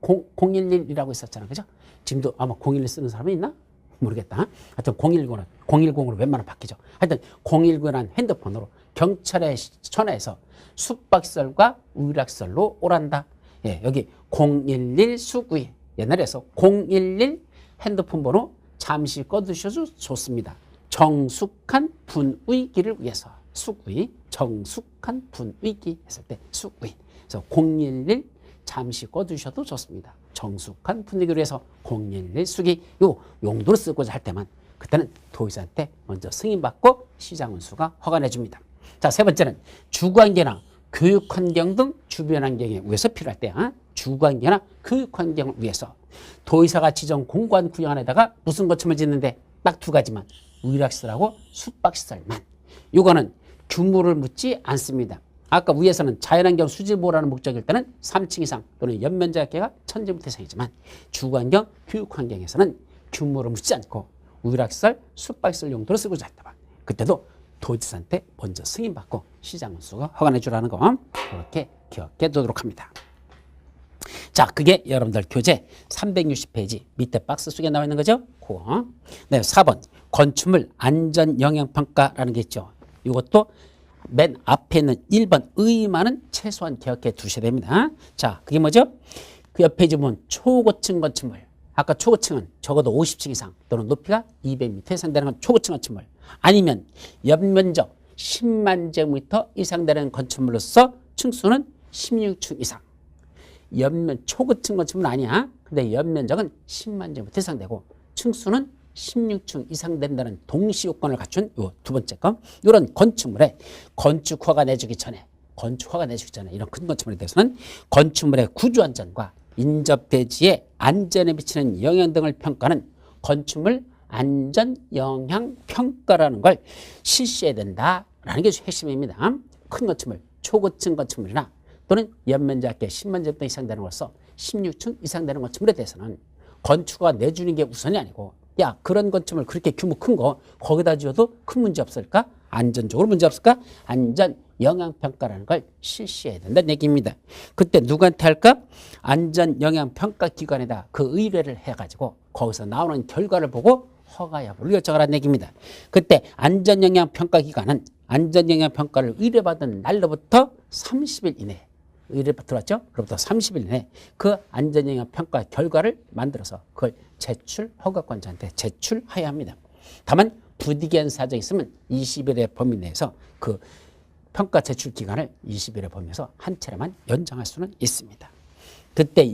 011이라고 있었잖아. 그죠? 지금도 아마 011 쓰는 사람이 있나? 모르겠다. 하여튼 010으로 웬만하면 바뀌죠. 하여튼 019라는 핸드폰으로 경찰에 전화해서 숙박설과 의락설로 오란다. 예, 여기 011 수구이 옛날에서 011 핸드폰 번호 잠시 꺼두셔도 좋습니다. 정숙한 분위기를 위해서 수구이, 정숙한 분위기 했을 때 수구이. 그래서 011 잠시 꺼두셔도 좋습니다. 정숙한 분위기를 위해서 011 수기 요 용도로 쓰고자 할 때만 그때는 도의사한테 먼저 승인받고 시장운수가 허가내 줍니다. 자, 세 번째는 주거환경이나 교육환경 등 주변 환경에 의해서 필요할 때 주거환경이나 교육환경을 위해서 도의사가 지정 공간 구역 안에다가 무슨 건축물 짓는데 딱 두 가지만 의락시설하고 숙박시설만 이거는 규모를 묻지 않습니다. 아까 위에서는 자연환경 수질보호라는 목적일 때는 3층 이상 또는 연면적계가 1000제곱미터 이상이지만 주거환경, 교육환경에서는 규모를 묻지 않고 의락시설, 숙박시설 용도로 쓰고자 했다면 그때도 도지사한테 먼저 승인받고 시장운수가 허가내 주라는 거 그렇게 기억해 두도록 합니다. 자, 그게 여러분들 교재 360페이지 밑에 박스 속에 나와 있는 거죠? 그거. 네, 4번 건축물 안전영향평가라는 게 있죠. 이것도 맨 앞에 있는 1번 의의만은 최소한 기억해 두셔야 됩니다. 자, 그게 뭐죠? 그 옆에 보면 초고층 건축물. 아까 초고층은 적어도 50층 이상 또는 높이가 200m 이상 되는 건 초고층 건축물. 아니면 연면적 10만 제곱미터 이상 되는 건축물로서 층수는 16층 이상. 초고층 건축물은 아니야. 근데 연면적은 10만 제곱미터 이상 되고 층수는 16층 이상 된다는 동시 요건을 갖춘 요 두 번째 거. 이런 건축물에 건축허가 내주기 전에 이런 큰 건축물에 대해서는 건축물의 구조 안전과 인접 대지의 안전에 미치는 영향 등을 평가하는 건축물 안전 영향 평가라는 걸 실시해야 된다라는 게 핵심입니다. 큰 건축물, 초고층 건축물이나 또는 연면적계 10만 제곱미터 이상 되는 것으로서 16층 이상 되는 건축물에 대해서는 건축허가 내주는 게 우선이 아니고 야, 그런 건축물 그렇게 규모 큰 거 거기다 지어도 큰 문제 없을까? 안전적으로 문제 없을까? 안전 영향평가라는 걸 실시해야 된다는 얘기입니다. 그때 누구한테 할까? 안전 영향평가 기관에다 그 의뢰를 해가지고 거기서 나오는 결과를 보고 허가 여부를 결정하라는 얘기입니다. 그때 안전 영향평가 기관은 안전 영향평가를 의뢰받은 날로부터 30일 이내에 의뢰 들어왔죠? 그로부터 30일 내에 그 안전영향평가 결과를 만들어서 그걸 허가권자한테 제출해야 합니다. 다만 부득이한 사정이 있으면 20일의 범위 내에서 그 평가 제출 기간을 20일의 범위에서 한 차례만 연장할 수는 있습니다. 그때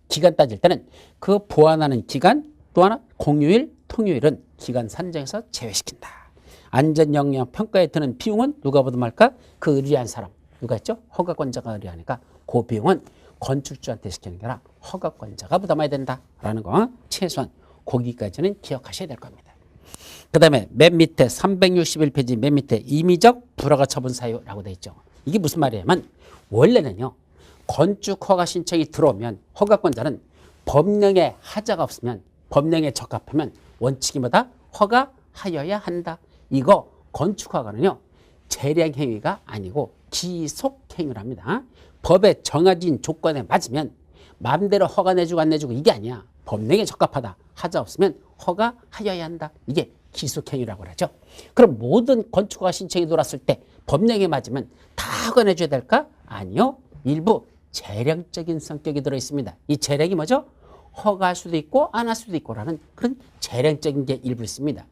기간 따질 때는 그 보완하는 기간 또 하나 공휴일, 통휴일은 기간 산정에서 제외시킨다. 안전영향평가에 드는 비용은 누가 부담할까? 그 의뢰한 사람. 누가 했죠? 허가권자가 의뢰하니까 그 비용은 건축주한테 시키는 게 아니라 허가권자가 부담해야 된다라는 거 최소한 거기까지는 기억하셔야 될 겁니다. 그 다음에 맨 밑에 361페이지 맨 밑에 임의적 불허가 처분 사유라고 돼 있죠. 이게 무슨 말이냐면 원래는요. 건축허가 신청이 들어오면 허가권자는 법령에 하자가 없으면 법령에 적합하면 원칙이 뭐다? 허가하여야 한다. 이거 건축허가는요. 재량행위가 아니고 기속행위랍니다. 법에 정해진 조건에 맞으면 마음대로 허가 내주고 안 내주고 이게 아니야. 법령에 적합하다. 하자 없으면 허가하여야 한다. 이게 기속행위라고 하죠. 그럼 모든 건축허가 신청이 들어왔을 때 법령에 맞으면 다 허가 내줘야 될까? 아니요. 일부 재량적인 성격이 들어있습니다. 이 재량이 뭐죠? 허가할 수도 있고 안 할 수도 있고라는 그런 재량적인 게 일부 있습니다.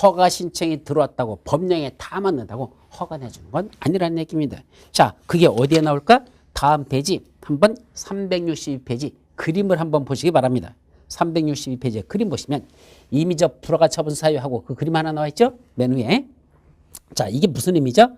허가 신청이 들어왔다고 법령에 다 맞는다고 허가 내주는 건 아니라는 얘기입니다. 자, 그게 어디에 나올까? 다음 페이지 한번 362페이지 그림을 한번 보시기 바랍니다. 362페이지에 그림 보시면 임의적 불허가 처분 사유하고 그 그림 하나 나와 있죠? 맨 위에. 자, 이게 무슨 의미죠?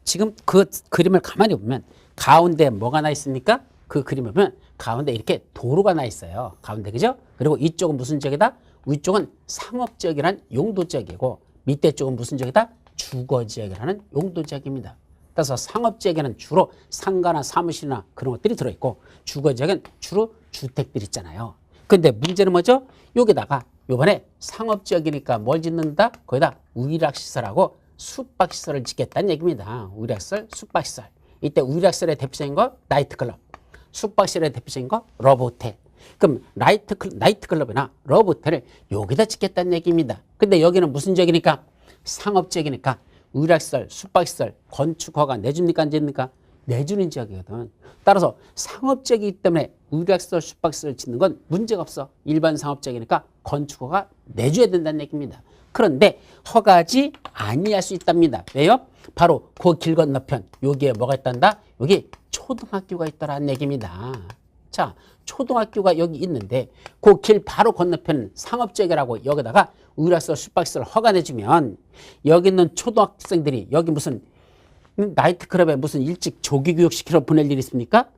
지금 그 그림을 가만히 보면 가운데 뭐가 나 있습니까? 그 그림을 보면 가운데 이렇게 도로가 나 있어요. 가운데, 그죠? 그리고 이쪽은 무슨 지역이다? 위쪽은 상업지역이라는 용도지역이고 밑에 쪽은 무슨 지역이다? 주거지역이라는 용도지역입니다. 따라서 상업지역에는 주로 상가나 사무실이나 그런 것들이 들어있고 주거지역은 주로 주택들이 있잖아요. 근데 문제는 뭐죠? 여기다가 요번에 상업지역이니까 뭘 짓는다? 거기다 우일학시설하고 숙박시설을 짓겠다는 얘기입니다. 우일학시설, 숙박시설. 이때 우일학시설의 대표적인 거 나이트클럽, 숙박시설의 대표적인 거 러브호텔. 그럼 나이트클럽이나 러브호텔을 여기다 짓겠다는 얘기입니다. 근데 여기는 무슨 지역이니까? 상업지역이니까 의료시설, 숙박시설, 건축허가 내줍니까 안 줍니까? 내주는 지역이거든. 따라서 상업지역이기 때문에 의료시설, 숙박시설 짓는 건 문제가 없어. 일반 상업지역이니까 건축허가 내줘야 된다는 얘기입니다. 그런데 허가지 아니할 수 있답니다. 왜요? 바로 그 길 건너편 여기에 뭐가 있단다? 여기 초등학교가 있다라는 얘기입니다. 자, 초등학교가 여기 있는데 그 길 바로 건너편 상업지역이라고 여기다가 의료시설, 숙박시설 허가 내주면 여기 있는 초등학생들이 여기 무슨 나이트클럽에 무슨 일찍 조기교육 시키러 보낼 일이 있습니까?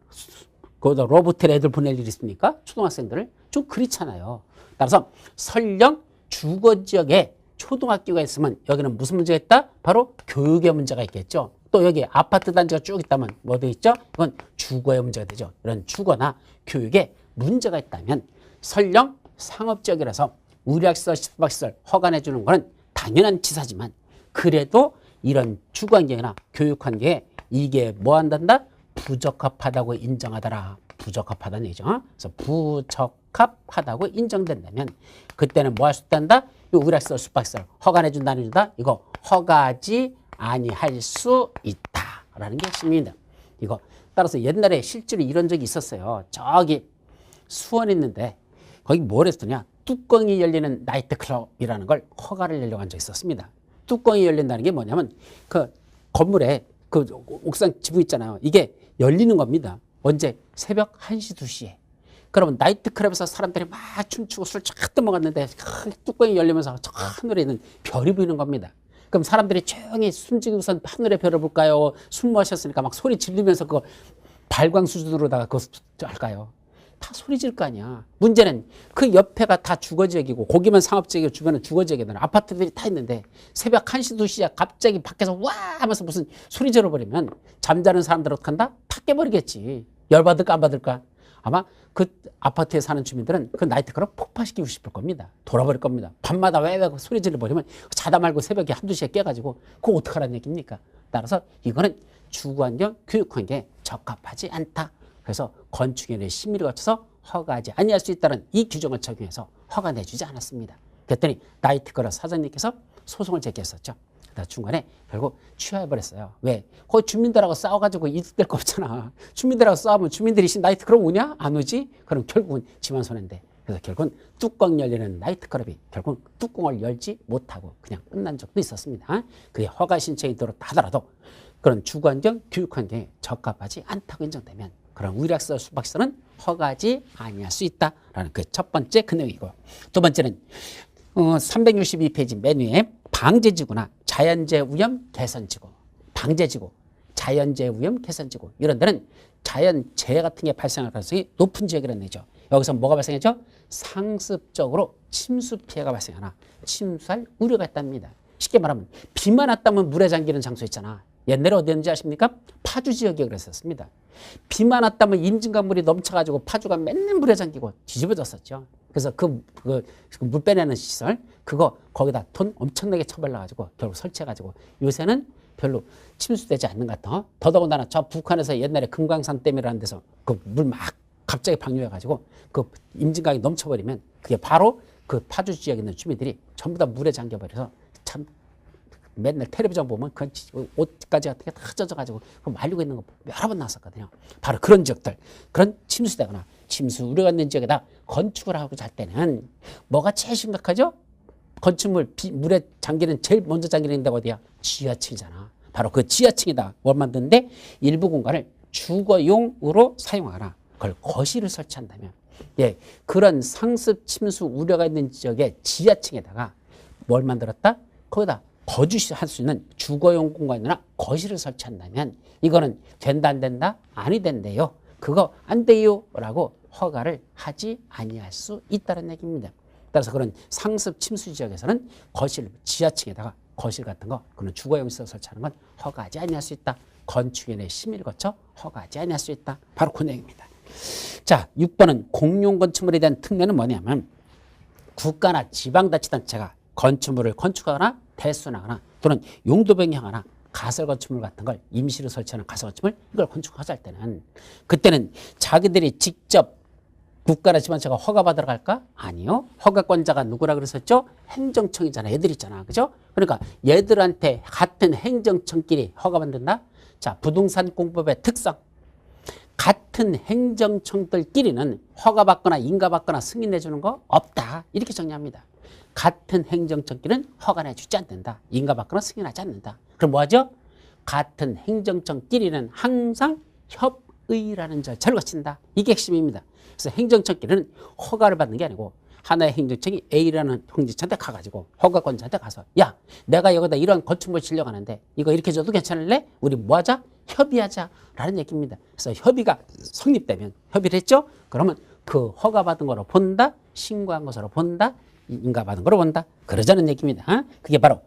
거기다 로보텔 애들 보낼 일이 있습니까? 초등학생들을? 좀 그렇잖아요. 따라서 설령 주거지역에 초등학교가 있으면 여기는 무슨 문제가 있다? 바로 교육의 문제가 있겠죠. 또 여기 아파트 단지가 쭉 있다면 뭐 돼 있죠? 이건 주거의 문제가 되죠. 이런 주거나 교육에 문제가 있다면 설령 상업지역이라서 의료시설, 숙박시설 허가 내주는 거는 당연한 치사지만 그래도 이런 주거환경이나 교육환경에 이게 뭐 한단다? 부적합하다고 인정하더라. 부적합하다는 얘기죠. 그래서 부적합하다고 인정된다면 그때는 뭐 할 수 있단다? 이 의료시설, 숙박시설 허가 내준다, 안 해준다? 이거 허가지 아니할 수 있다라는 게 핵심입니다. 이거 따라서 옛날에 실제로 이런 적이 있었어요. 저기 수원에 있는데 거기 뭘 했더냐? 뚜껑이 열리는 나이트클럽이라는 걸 허가를 내려고 한 적이 있었습니다. 뚜껑이 열린다는 게 뭐냐면 그 건물에 그 옥상 지붕 있잖아요. 이게 열리는 겁니다. 언제? 새벽 1시, 2시에. 그러면 나이트클럽에서 사람들이 막 춤추고 술 쫙 떠먹었는데 뚜껑이 열리면서 저 하늘에 있는 별이 보이는 겁니다. 그럼 사람들이 조용히 숨지고선 하늘의 별을 볼까요? 숨 마셨으니까 막 소리 지르면서 그 발광 수준으로다가 그거 할까요? 다 소리 지를 거 아니야. 문제는 그 옆에가 다 주거지역이고 거기만 상업지역이고 주변은 주거지역이잖아. 아파트들이 다 있는데 새벽 1시, 2시에 갑자기 밖에서 와 하면서 무슨 소리 질러버리면 잠자는 사람들 어떡한다? 다 깨버리겠지. 열받을까 안 받을까? 아마 그 아파트에 사는 주민들은 그 나이트클럽 폭파시키고 싶을 겁니다. 돌아버릴 겁니다. 밤마다 왜 소리 질러버리면 자다 말고 새벽에 1, 2시에 깨가지고 그거 어떡하라는 얘기입니까? 따라서 이거는 주거환경, 교육환경에 적합하지 않다. 그래서 건축위원회 심의를 거쳐서 허가하지 아니할 수 있다는 이 규정을 적용해서 허가 내주지 않았습니다. 그랬더니 나이트클럽 사장님께서 소송을 제기했었죠. 그러다 중간에 결국 취하해버렸어요. 왜? 거기 주민들하고 싸워가지고 이득될 거 없잖아. 주민들하고 싸우면 주민들이 나이트클럽 오냐? 안 오지? 그럼 결국은 지만 손해인데. 그래서 결국은 뚜껑 열리는 나이트클럽이 결국 뚜껑을 열지 못하고 그냥 끝난 적도 있었습니다. 그게 허가 신청이 들었다 하더라도 그런 주거환경, 교육환경에 적합하지 않다고 인정되면 그런 의료시설, 숙박시설은 허가하지 아니할 수 있다라는 그 첫 번째 그 내용이고, 두 번째는 362페이지 맨 위에 방제지구나 자연재해 위험 개선지구, 방제지구, 자연재해 위험 개선지구 이런 데는 자연재해 같은 게 발생할 가능성이 높은 지역이라는 얘기죠. 여기서 뭐가 발생했죠? 상습적으로 침수 피해가 발생하나 침수할 우려가 있답니다. 쉽게 말하면 비만 왔다면 물에 잠기는 장소 있잖아. 옛날에 어디였는지 아십니까? 파주 지역이 그랬었습니다. 비만 왔다면 임진강물이 넘쳐가지고 파주가 맨날 물에 잠기고 뒤집어졌었죠. 그래서 그 물 빼내는 시설 그거 거기다 돈 엄청나게 처벌나가지고 결국 설치해가지고 요새는 별로 침수되지 않는 것 같아. 더더군다나 저 북한에서 옛날에 금강산댐이라는 데서 그 물 막 갑자기 방류해가지고 그 임진강이 넘쳐버리면 그게 바로 그 파주 지역에 있는 주민들이 전부 다 물에 잠겨버려서 참 맨날 텔레비전 보면 그 옷까지 같은 게 다 젖어가지고 말리고 있는 거 여러 번 나왔었거든요. 바로 그런 지역들, 그런 침수되거나 침수 우려가 있는 지역에다 건축을 하고 잘 때는 뭐가 제일 심각하죠? 건축물 물에 잠기는 제일 먼저 잠기는 데가 어디야? 지하층이잖아. 바로 그 지하층에다 뭘 만드는데 일부 공간을 주거용으로 사용하거나 그걸 거실을 설치한다면 예, 그런 상습 침수 우려가 있는 지역의 지하층에다가 뭘 만들었다? 거기다 거주할 수 있는 주거용 공간이나 거실을 설치한다면 이거는 된다 안 된다? 아니 된대요. 그거 안 돼요 라고 허가를 하지 아니할 수 있다는 얘기입니다. 따라서 그런 상습 침수 지역에서는 거실 지하층에다가 거실 같은 거 그런 주거용시설 설치하는 건 허가하지 아니할 수 있다. 건축위원회 심의를 거쳐 허가하지 아니할 수 있다. 바로 그 내용입니다. 자, 6번은 공용 건축물에 대한 특례는 뭐냐면 국가나 지방자치단체가 건축물을 건축하거나 대수하거나 또는 용도 변경하거나 가설 건축물 같은 걸 임시로 설치하는 가설 건축물 이걸 건축하자 할 때는 그때는 자기들이 직접 국가나 지방자치가 허가받으러 갈까? 아니요. 허가권자가 누구라 그랬었죠? 행정청이잖아. 얘들 있잖아. 그죠? 그러니까 얘들한테 같은 행정청끼리 허가받는다? 자, 부동산 공법의 특성. 같은 행정청들끼리는 허가받거나 인가받거나 승인해주는 거 없다. 이렇게 정리합니다. 같은 행정청끼리는 허가내주지 않는다. 인가받거나 승인하지 않는다. 그럼 뭐하죠? 같은 행정청끼리는 항상 협의라는 절차를 거친다. 이게 핵심입니다. 그래서 행정청끼리는 허가를 받는 게 아니고 하나의 행정청이 A라는 행정청한테 가가지고 허가권자한테 가서 야, 내가 여기다 이런 건축물 지려고 하는데 이거 이렇게 줘도 괜찮을래? 우리 뭐하자? 협의하자 라는 얘기입니다. 그래서 협의가 성립되면 협의를 했죠? 그러면 그 허가받은 거로 본다? 신고한 것으로 본다? 인가받은 거로 본다? 그러자는 얘기입니다. 그게 바로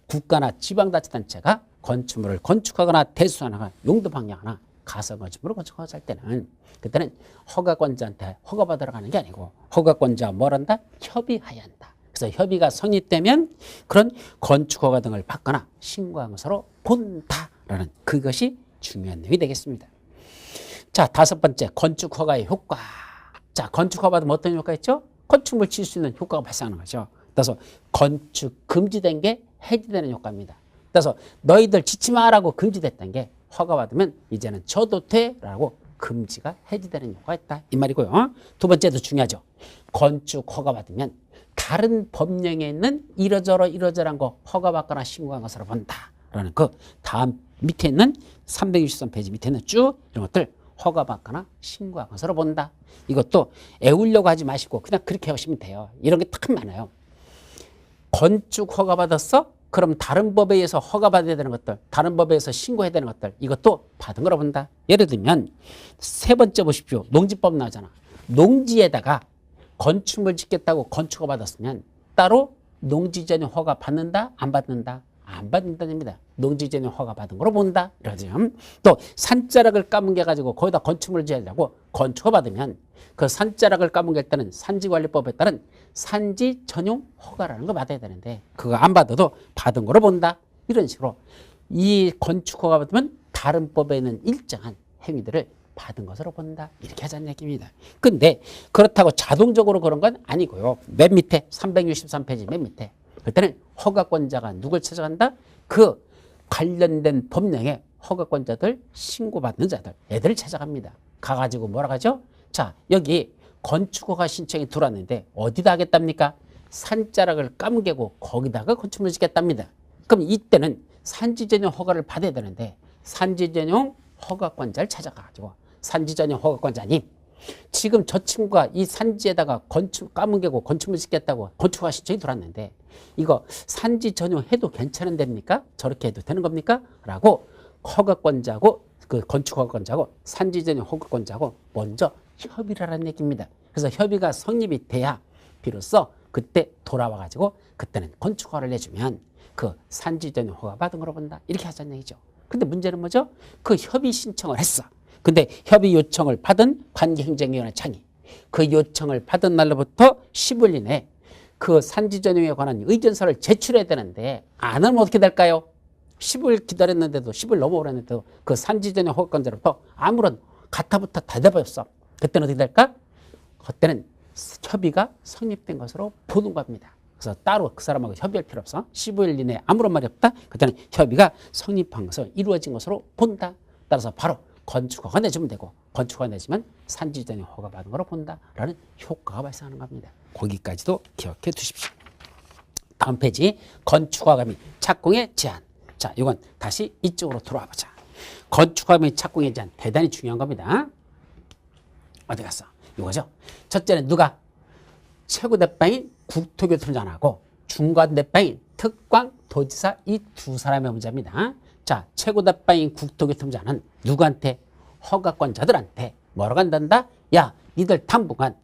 국가나 지방자치단체가 건축물을 건축하거나 대수하거나 용도 변경하거나 가설 건축물을 건축하자 할 때는 그때는 허가권자한테 허가받으러 가는 게 아니고 허가권자와 뭘 한다? 협의해야 한다. 그래서 협의가 성립되면 그런 건축허가 등을 받거나 신고한 것으로 본다라는 그것이 중요한 내용이 되겠습니다. 자, 5번째 건축허가의 효과. 자, 건축허가 받으면 어떤 효과가 있죠? 건축물 지을 수 있는 효과가 발생하는 거죠. 그래서 건축 금지된 게 해지되는 효과입니다. 그래서 너희들 짓지 마라고 금지됐던 게 허가받으면 이제는 줘도 돼라고 금지가 해지되는 효과가 있다. 이 말이고요. 두 번째도 중요하죠. 건축 허가받으면 다른 법령에 있는 이러저러한 거 허가받거나 신고한 것으로 본다라는 그 다음 밑에 있는 363페이지 밑에 있는 쭉 이런 것들 허가받거나 신고한 것으로 본다. 이것도 애우려고 하지 마시고 그냥 그렇게 하시면 돼요. 이런 게 딱 많아요. 건축 허가받았어? 그럼 다른 법에 의해서 허가받아야 되는 것들, 다른 법에 의해서 신고해야 되는 것들 이것도 받은 거로 본다. 예를 들면 세 번째 보십시오. 농지법 나오잖아. 농지에다가 건축물 짓겠다고 건축허가 받았으면 따로 농지전용 허가 받는다? 안 받는다? 안 받는다입니다. 농지전용 허가 받은 거로 본다. 이러죠. 또 산자락을 까뭉개 가지고 거기다 건축물을 지으려고 건축허가 받으면 그 산자락을 까뭉갤 때는 산지관리법에 따른 산지 전용 허가라는 거 받아야 되는데 그거 안 받아도 받은 거로 본다. 이런 식으로 이 건축허가 받으면 다른 법에 있는 일정한 행위들을 받은 것으로 본다. 이렇게 하자는 얘기입니다. 근데 그렇다고 자동적으로 그런 건 아니고요. 맨 밑에 363페이지 맨 밑에 그때는 허가권자가 누굴 찾아간다? 그 관련된 법령에 허가권자들 신고받는 자들 애들을 찾아갑니다. 가가지고 뭐라 하죠? 자, 여기 건축허가 신청이 들어왔는데 어디다 하겠답니까? 산자락을 까무개고 거기다가 건축물을 짓겠답니다. 그럼 이때는 산지전용 허가를 받아야 되는데 산지전용 허가권자를 찾아가가지고 산지전용 허가권자님 지금 저 친구가 이 산지에다가 건축 까무개고 건축물 짓겠다고 건축허가 신청이 들어왔는데 이거 산지 전용 해도 괜찮은 데입니까? 저렇게 해도 되는 겁니까? 라고 허가권자고 그 건축허가권자고 산지 전용 허가권자고 먼저 협의를 하라는 얘기입니다. 그래서 협의가 성립이 돼야 비로소 그때 돌아와 가지고 그때는 건축허가를 내주면 그 산지 전용 허가 받은 거로 본다. 이렇게 하자는 얘기죠. 근데 문제는 뭐죠? 그 협의 신청을 했어. 근데 협의 요청을 받은 관계행정위원회 창의 그 요청을 받은 날로부터 10일 이내에 그 산지 전용에 관한 의견서를 제출해야 되는데 안 하면 어떻게 될까요? 10일 기다렸는데도 10일 넘어오랬는데도 그 산지 전용 허가권자로부터 아무런 가타부터 대답이 없어. 그때는 어떻게 될까? 그때는 협의가 성립된 것으로 보는 겁니다. 그래서 따로 그 사람하고 협의할 필요 없어. 15일 이내에 아무런 말이 없다. 그때는 협의가 성립한 것으로 이루어진 것으로 본다. 따라서 바로 건축허가 내주면 되고 건축허가 내주면 산지전용 허가 받은 거로 본다라는 효과가 발생하는 겁니다. 거기까지도 기억해 두십시오. 다음 페이지 건축허가 및 착공의 제한. 자, 이건 다시 이쪽으로 돌아와 보자. 건축허가 및 착공의 제한 대단히 중요한 겁니다. 어디 갔어? 이거죠. 첫째는 누가? 최고 대빵인 국토교통장하고 중간 대빵인 특광 도지사 이 두 사람의 문제입니다. 자, 최고 대빵인 국토교통장은 누구한테? 허가권자들한테 뭐라고 한단다? 야, 니들 당분간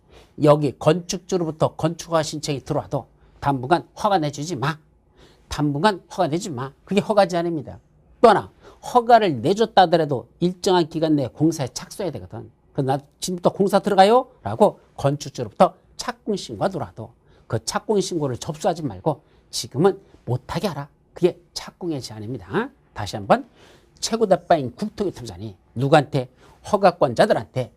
여기 건축주로부터 건축허가 신청이 들어와도 당분간 허가 내주지 마. 당분간 허가 내지 마. 그게 허가 제한입니다. 또 하나, 허가를 내줬다 하더라도 일정한 기간 내에 공사에 착수해야 되거든. 그래서 나 지금부터 공사 들어가요? 라고 건축주로부터 착공신고가 들어와도 그 착공신고를 접수하지 말고 지금은 못하게 하라. 그게 착공의 제한입니다. 다시 한번, 최고대파인 국토교통부장이 누구한테? 허가권자들한테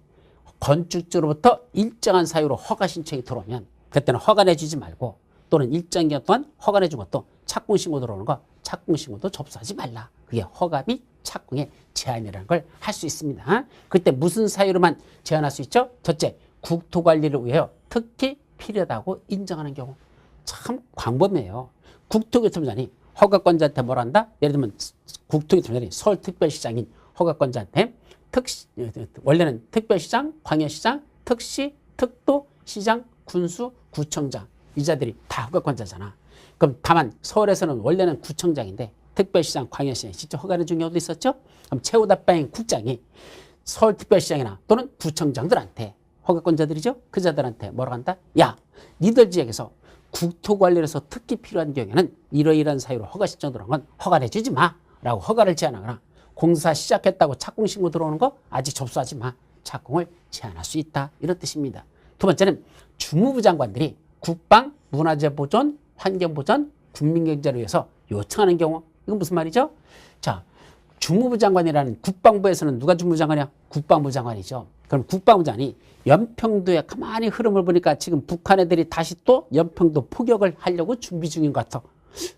건축주로부터 일정한 사유로 허가 신청이 들어오면 그때는 허가 내주지 말고, 또는 일정 기간 동안 허가 내준 것도 착공신고 들어오는 거 착공신고도 접수하지 말라. 그게 허가 및 착공의 제한이라는 걸 할 수 있습니다. 그때 무슨 사유로만 제한할 수 있죠? 첫째, 국토관리를 위하여 특히 필요하다고 인정하는 경우. 참 광범위해요. 국토교통부장이 허가권자한테 뭘 한다? 예를 들면 국토교통부장이 서울특별시장인 허가권자한테 원래는 특별시장, 광역시장, 특시, 특도, 시장, 군수, 구청장 이 자들이 다 허가권자잖아. 그럼 다만 서울에서는 원래는 구청장인데 특별시장, 광역시장 직접 허가를 준 경우도 있었죠. 그럼 최고다파인 국장이 서울특별시장이나 또는 구청장들한테, 허가권자들이죠, 그 자들한테 뭐라고 한다? 야, 니들 지역에서 국토관리에서 특히 필요한 경우에는 이러이러한 사유로 허가 신청 들어온 건 허가 내주지 마 라고 허가를 제한하거나, 공사 시작했다고 착공신고 들어오는 거 아직 접수하지 마. 착공을 제한할 수 있다. 이런 뜻입니다. 두 번째는 주무부 장관들이 국방, 문화재보존, 환경보전, 국민경제를 위해서 요청하는 경우. 이건 무슨 말이죠? 자, 주무부 장관이라는, 국방부에서는 누가 주무부 장관이야? 국방부 장관이죠. 그럼 국방부 장관이 연평도에 가만히 흐름을 보니까 지금 북한 애들이 다시 또 연평도 포격을 하려고 준비 중인 것 같아.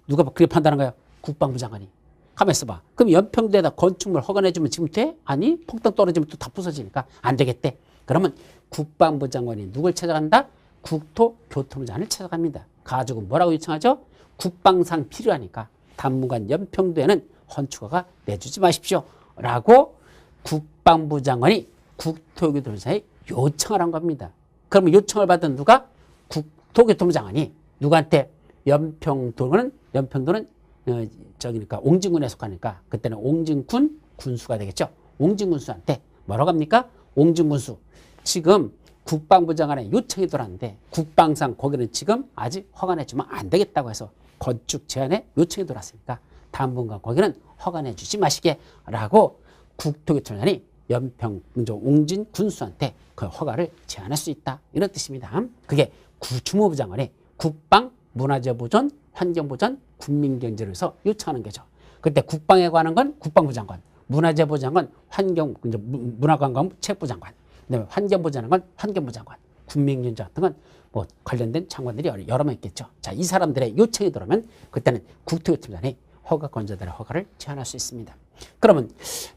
누가 그렇게 판단한 거야? 국방부 장관이. 가만 있어봐. 그럼 연평도에다 건축물 허가 내주면 지금 돼? 아니, 폭탄 떨어지면 또 다 부서지니까 안 되겠대. 그러면 국방부 장관이 누굴 찾아간다? 국토교통부 장관을 찾아갑니다. 가지고 뭐라고 요청하죠? 국방상 필요하니까 당분간 연평도에는 건축허가 내주지 마십시오 라고 국방부 장관이 국토교통부 장관에 요청을 한 겁니다. 그러면 요청을 받은 누가? 국토교통부 장관이 누구한테? 연평도는 저기니까 옹진군에 속하니까 그때는 옹진군 군수가 되겠죠. 옹진군수한테 뭐라고 합니까? 옹진군수, 지금 국방부 장관의 요청이 들어왔는데 국방상 거기는 지금 아직 허가 내주면 안 되겠다고 해서 건축 제한에 요청이 들어왔으니까 당분간 거기는 허가 내주지 마시게 라고 국토교통부장이 옹진 군수한테 그 허가를 제한할 수 있다. 이런 뜻입니다. 그게 주무부 장관이 국방, 문화재보존, 환경보전, 국민경제를 위해서 요청하는 거죠. 그때 국방에 관한 건 국방부 장관, 문화재보 장관, 문화관광부 체육부 장관, 그다음에 환경보 장관 건 환경부 장관, 국민경제 같은 건 뭐 관련된 장관들이 여러 명 있겠죠. 자, 이 사람들의 요청이 들어오면 그때는 국토교통부장이 허가권자들의 허가를 제한할 수 있습니다. 그러면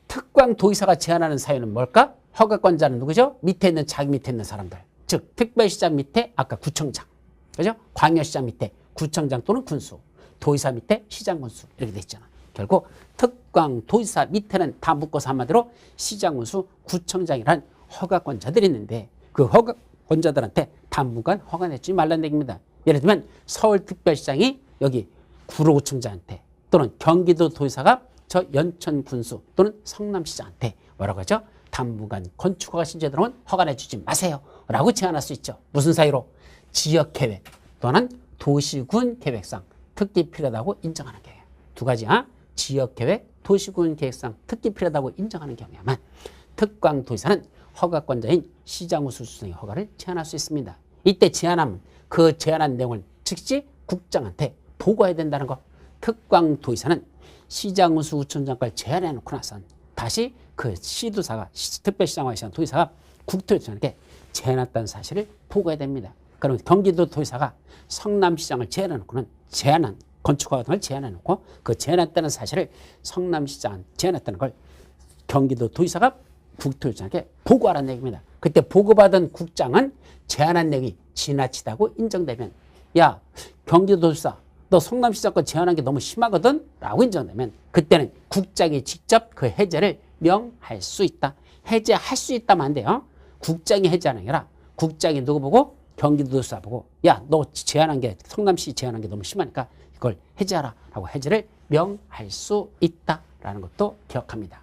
특광도의사가 제한하는 사유는 뭘까? 허가권자는 누구죠? 밑에 있는, 자기 밑에 있는 사람들. 즉 특별시장 밑에 아까 구청장, 그죠? 광역시장 밑에 구청장 또는 군수, 도의사 밑에 시장, 군수 이렇게 돼 있잖아. 결국 특광도의사 밑에는 다 묶어서 한마디로 시장, 군수, 구청장이란 허가권자들이 있는데 그 허가권자들한테 당분간 허가 내주지 말라는 얘기입니다. 예를 들면 서울특별시장이 여기 구로구청장한테, 또는 경기도도의사가 저 연천군수 또는 성남시장한테 뭐라고 하죠? 당분간 건축허가 신청에 들어오면 허가 내주지 마세요 라고 제안할 수 있죠. 무슨 사유로? 지역계획 또는 도시군 계획상 특히 필요하다고 인정하는 경우에. 두 가지야. 지역계획, 도시군 계획상 특히 필요하다고 인정하는 경우에만 특광도의사는 허가권자인 시장군수수장의 허가를 제한할 수 있습니다. 이때 제한하면 그 제한한 내용을 즉시 국장한테 보고해야 된다는 거. 특광도의사는 시장군수구청장까지 제한해 놓고 나선 다시 그 시도사가, 특별시장과 시장 도의사가 국토교통부장에게 제한했다는 사실을 보고해야 됩니다. 그럼 경기도도의사가 성남시장을 제한해놓고는 건축허가 등을 제한해놓고 그 제한했다는 사실을 성남시장 제한했다는 걸 경기도도의사가 국토교통부장에게 보고하라는 얘기입니다. 그때 보고받은 국장은 제한한 내용이 지나치다고 인정되면, 야, 경기도도의사 너 성남시장 거 제한한 게 너무 심하거든 라고 인정되면 그때는 국장이 직접 그 해제를 명할 수 있다. 해제할 수 있다면 안 돼요. 국장이 해제하는 게 아니라 국장이 누구 보고? 경기도도의사 보고, 야, 너 제한한 게, 성남시 제한한 게 너무 심하니까 이걸 해제하라 라고 해제를 명할 수 있다라는 것도 기억합니다.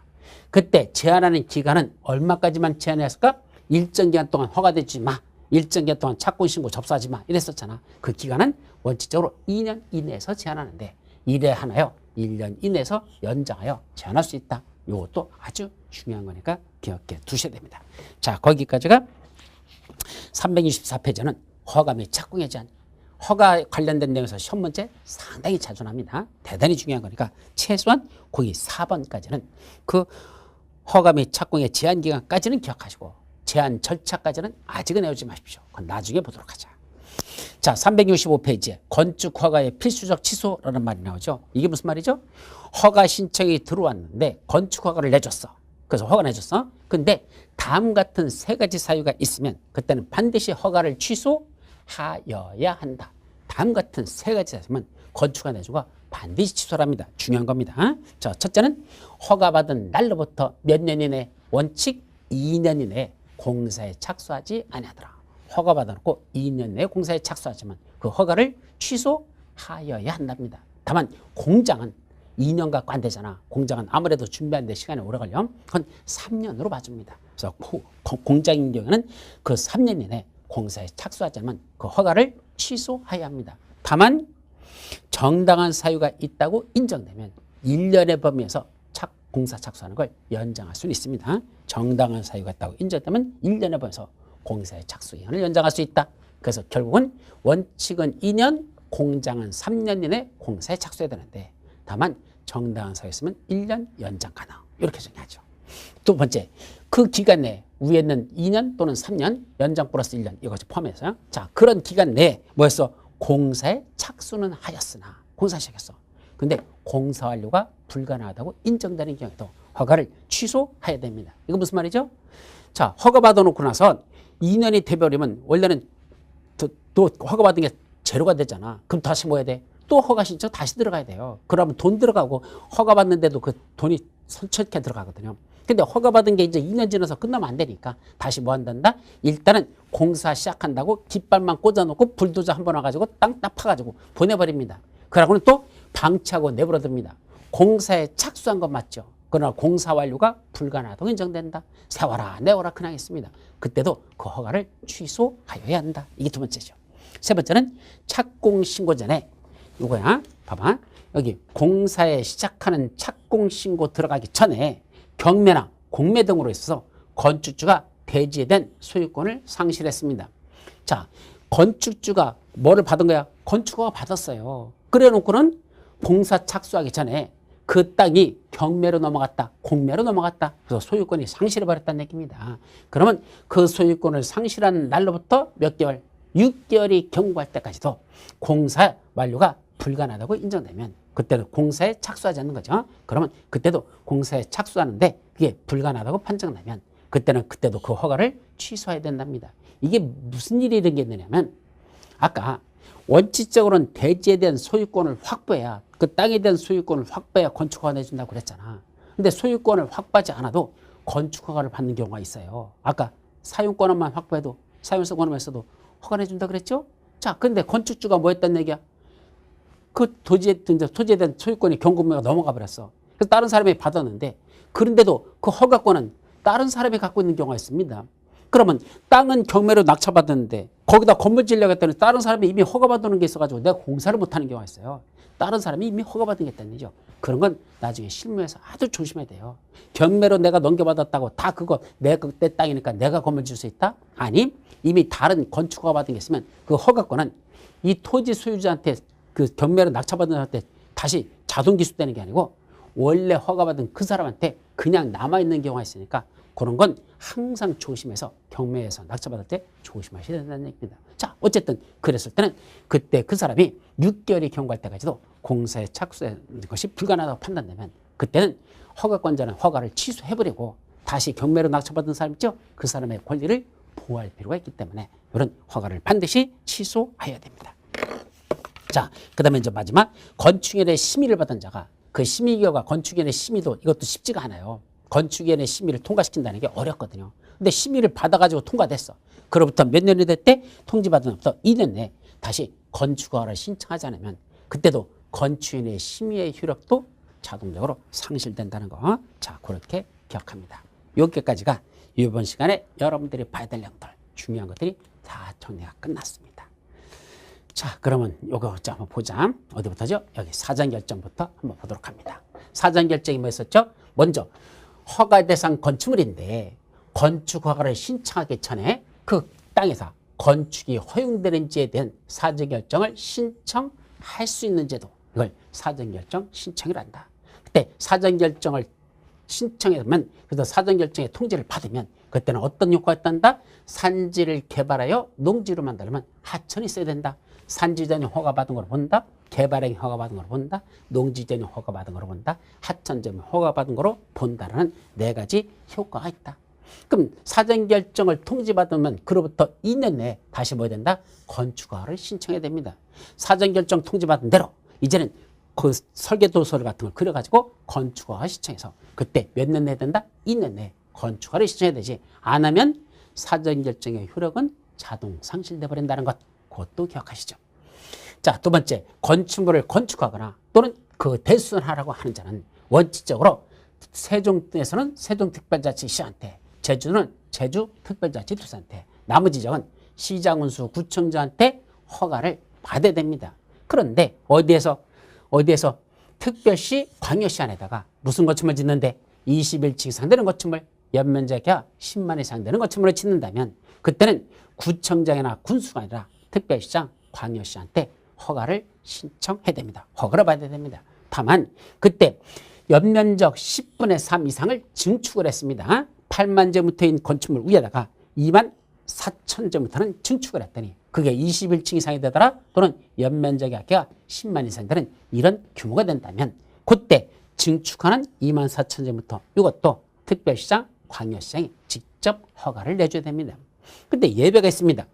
그때 제한하는 기간은 얼마까지만 제한했을까? 일정 기간 동안 허가되지 마, 일정 기간 동안 착공신고 접수하지 마 이랬었잖아. 그 기간은 원칙적으로 2년 이내에서 제한하는데 1회 하나요. 1년 이내에서 연장하여 제한할 수 있다. 이것도 아주 중요한 거니까 기억해 두셔야 됩니다. 자, 거기까지가 364페이지는 허가 및 착공의 제한. 허가 관련된 내용에서 시험 문제 상당히 자주 납니다. 대단히 중요한 거니까 최소한 거기 4번까지는 그 허가 및 착공의 제한 기간까지는 기억하시고 제한 절차까지는 아직은 외우지 마십시오. 그건 나중에 보도록 하자. 자, 365페이지에 건축 허가의 필수적 취소라는 말이 나오죠. 이게 무슨 말이죠? 허가 신청이 들어왔는데 건축 허가를 내줬어. 그래서 허가 내줬어. 근데 다음 같은 세 가지 사유가 있으면 그때는 반드시 허가를 취소하여야 한다. 다음 같은 세 가지 사유면 건축허가 내준 거 반드시 취소랍니다. 중요한 겁니다. 자, 첫째는 허가받은 날로부터 몇 년 이내, 원칙 2년 이내에 공사에 착수하지 아니하더라. 허가받아놓고 2년 내에 공사에 착수하지만 그 허가를 취소하여야 한답니다. 다만 공장은 2년 갖고 안 되잖아. 공장은 아무래도 준비하는데 시간이 오래 걸려. 그건 3년으로 봐줍니다. 그래서 공장인 경우에는 그 3년 이내 공사에 착수하자면 그 허가를 취소해야 합니다. 다만 정당한 사유가 있다고 인정되면 1년의 범위에서 공사 착수하는 걸 연장할 수는 있습니다. 정당한 사유가 있다고 인정되면 1년의 범위에서 공사의 착수 기간을 연장할 수 있다. 그래서 결국은 원칙은 2년, 공장은 3년 이내 공사에 착수해야 되는데 다만 정당한 사유였으면 1년 연장 가능. 이렇게 정의하죠. 두 번째, 그 기간 내에 위에는 2년 또는 3년 연장 플러스 1년 이것을 포함해서요. 자, 그런 기간 내에 뭐였어? 공사에 착수는 하였으나 공사 시작했어. 근데 공사 완료가 불가능하다고 인정되는 경우에도 허가를 취소해야 됩니다. 이거 무슨 말이죠? 자, 허가 받아놓고 나서 2년이 돼버리면 원래는 또 허가 받은 게 제로가 되잖아. 그럼 다시 뭐 해야 돼? 또 허가 신청 다시 들어가야 돼요. 그러면 돈 들어가고 허가 받는데도 그 돈이 선처게 들어가거든요. 근데 허가 받은 게 이제 2년 지나서 끝나면 안 되니까 다시 뭐 한단다? 일단은 공사 시작한다고 깃발만 꽂아놓고 불도저 한 번 와가지고 땅 딱 파가지고 보내버립니다. 그러고는 또 방치하고 내버려둡니다. 공사에 착수한 건 맞죠. 그러나 공사 완료가 불가능하다고 인정된다. 세워라 내워라 그냥 있습니다. 그때도 그 허가를 취소하여야 한다. 이게 두 번째죠. 세 번째는 착공 신고 전에 이거야. 봐봐. 여기 공사에 시작하는 착공 신고 들어가기 전에 경매나 공매 등으로 있어서 건축주가 대지에 대한 소유권을 상실했습니다. 자, 건축주가 뭐를 받은 거야? 건축허가 받았어요. 그래 놓고는 공사 착수하기 전에 그 땅이 경매로 넘어갔다, 공매로 넘어갔다. 그래서 소유권이 상실해버렸다는 얘기입니다. 그러면 그 소유권을 상실한 날로부터 몇 개월? 6개월이 경과할 때까지도 공사 완료가 불가능하다고 인정되면 그때는 공사에 착수하지 않는 거죠. 그러면 그때도 공사에 착수하는데 그게 불가능하다고 판정나면 그때도 그 허가를 취소해야 된답니다. 이게 무슨 일이 생겼느냐면 아까 원칙적으로는 대지에 대한 소유권을 확보해야 그 땅에 대한 소유권을 확보해야 건축허가 내준다고 그랬잖아. 근데 소유권을 확보하지 않아도 건축허가를 받는 경우가 있어요. 아까 사용권만 확보해도 사용권만 했어도 허가 내준다 그랬죠? 자, 근데 건축주가 뭐 했단 얘기야? 그 토지에 대한 소유권이 경공매가 넘어가 버렸어. 그래서 다른 사람이 받았는데 그런데도 그 허가권은 다른 사람이 갖고 있는 경우가 있습니다. 그러면 땅은 경매로 낙찰받았는데 거기다 건물 지으려고 했더니 다른 사람이 이미 허가받는 게 있어가지고 내가 공사를 못하는 경우가 있어요. 다른 사람이 이미 허가받은 게 있다는 얘기죠. 그런 건 나중에 실무에서 아주 조심해야 돼요. 경매로 내가 넘겨받았다고 다 그거 내 땅이니까 내가 건물 지을 수 있다? 아니, 이미 다른 건축 허가 받은 게 있으면 그 허가권은 이 토지 소유자한테 그 경매로 낙찰받은 사람한테 다시 자동 기수되는 게 아니고 원래 허가받은 그 사람한테 그냥 남아있는 경우가 있으니까 그런 건 항상 조심해서 경매에서 낙찰받을 때 조심하셔야 된다는 얘기입니다. 자, 어쨌든 그랬을 때는 그때 그 사람이 6개월이 경과할 때까지도 공사에 착수하는 것이 불가능하다고 판단되면 그때는 허가권자는 허가를 취소해버리고 다시 경매로 낙찰받은 사람 있죠? 그 사람의 권리를 보호할 필요가 있기 때문에 이런 허가를 반드시 취소해야 됩니다. 자, 그 다음에 이제 마지막 건축위원회 심의를 받은 자가 그 심의결과 건축위원회 심의도 이것도 쉽지가 않아요. 건축위원회 심의를 통과시킨다는 게 어렵거든요. 근데 심의를 받아가지고 통과됐어. 그로부터 몇 년이 됐대? 통지받은 날부터 2년 내에 다시 건축허가를 신청하지 않으면 그때도 건축위원회 심의의 효력도 자동적으로 상실된다는 거. 자, 그렇게 기억합니다. 여기까지가 이번 시간에 여러분들이 봐야 될 내용들, 중요한 것들이 다 정리가 끝났습니다. 자, 그러면 요거 한번 보자. 어디부터죠? 여기 사전결정부터 한번 보도록 합니다. 사전결정이 뭐였었죠? 먼저 허가 대상 건축물인데 건축 허가를 신청하기 전에 그 땅에서 건축이 허용되는지에 대한 사전결정을 신청할 수 있는 제도, 이걸 사전결정 신청을 한다. 그때 사전결정을 신청하면, 그래서 사전결정의 통지를 받으면 그때는 어떤 효과가 있단다? 산지를 개발하여 농지로 만들려면 하천이 있어야 된다. 산지전이 허가받은 걸 본다. 개발행위 허가받은 걸 본다. 농지전이 허가받은 걸 본다. 하천점이 허가받은 거로 본다라는 네 가지 효과가 있다. 그럼 사전결정을 통지받으면 그로부터 2년 내에 다시 뭐 해야 된다? 건축허가를 신청해야 됩니다. 사전결정 통지받은 대로 이제는 그 설계도서 같은 걸 그려가지고 건축허가 신청해서 그때 몇 년 내에 된다? 2년 내에 건축허가를 신청해야 되지. 안 하면 사전결정의 효력은 자동 상실돼 버린다는 것, 그것도 기억하시죠. 자, 두 번째, 건축물을 건축하거나 또는 그 대수선하라고 하는 자는 원칙적으로 세종에서는 세종특별자치시한테, 제주는 제주특별자치도시한테, 나머지 지역은 시장군수 구청장한테 허가를 받아야 됩니다. 그런데 어디에서 특별시 광역시 안에다가 무슨 건축물 짓는데 21층 이상 되는 건축물, 연면적이 10만 이상 되는 건축물을 짓는다면 그때는 구청장이나 군수가 아니라 특별시장, 광역시한테 허가를 신청해야 됩니다. 허가를 받아야 됩니다. 다만 그때 연면적 10분의 3 이상을 증축을 했습니다. 8만 제곱미터인 건축물 위에다가 2만 4천 제곱미터는 증축을 했더니 그게 21층 이상이 되더라, 또는 연면적이 아까 10만 이상 되는 이런 규모가 된다면 그때 증축하는 2만 4천 제곱미터 이것도 특별시장, 광역시장이 직접 허가를 내줘야 됩니다. 근데 예외가 있습니다.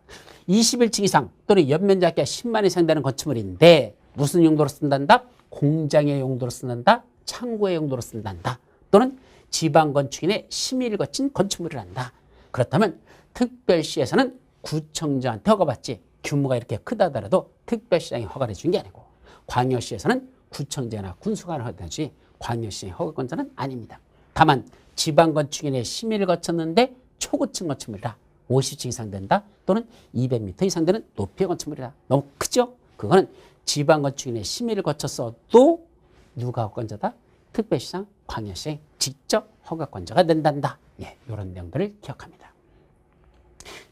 21층 이상 또는 연면적이 10만 이상 되는 건축물인데 무슨 용도로 쓴단다? 공장의 용도로 쓴단다, 창고의 용도로 쓴단다, 또는 지방건축인의 심의를 거친 건축물이란다. 그렇다면 특별시에서는 구청장한테 허가받지, 규모가 이렇게 크다 하더라도 특별시장이 허가를 준 게 아니고, 광역시에서는 구청장이나 군수가 허가하지 광역시의 허가권자는 아닙니다. 다만 지방건축인의 심의를 거쳤는데 초고층 건축물이라 50층 이상 된다, 또는 200m 이상 되는 높이의 건축물이라 너무 크죠? 그거는 지방건축인의 심의를 거쳤어도 누가 허가권자다? 특별시장, 광역시의 직접 허가권자가 된단다. 예, 이런 내용들을 기억합니다.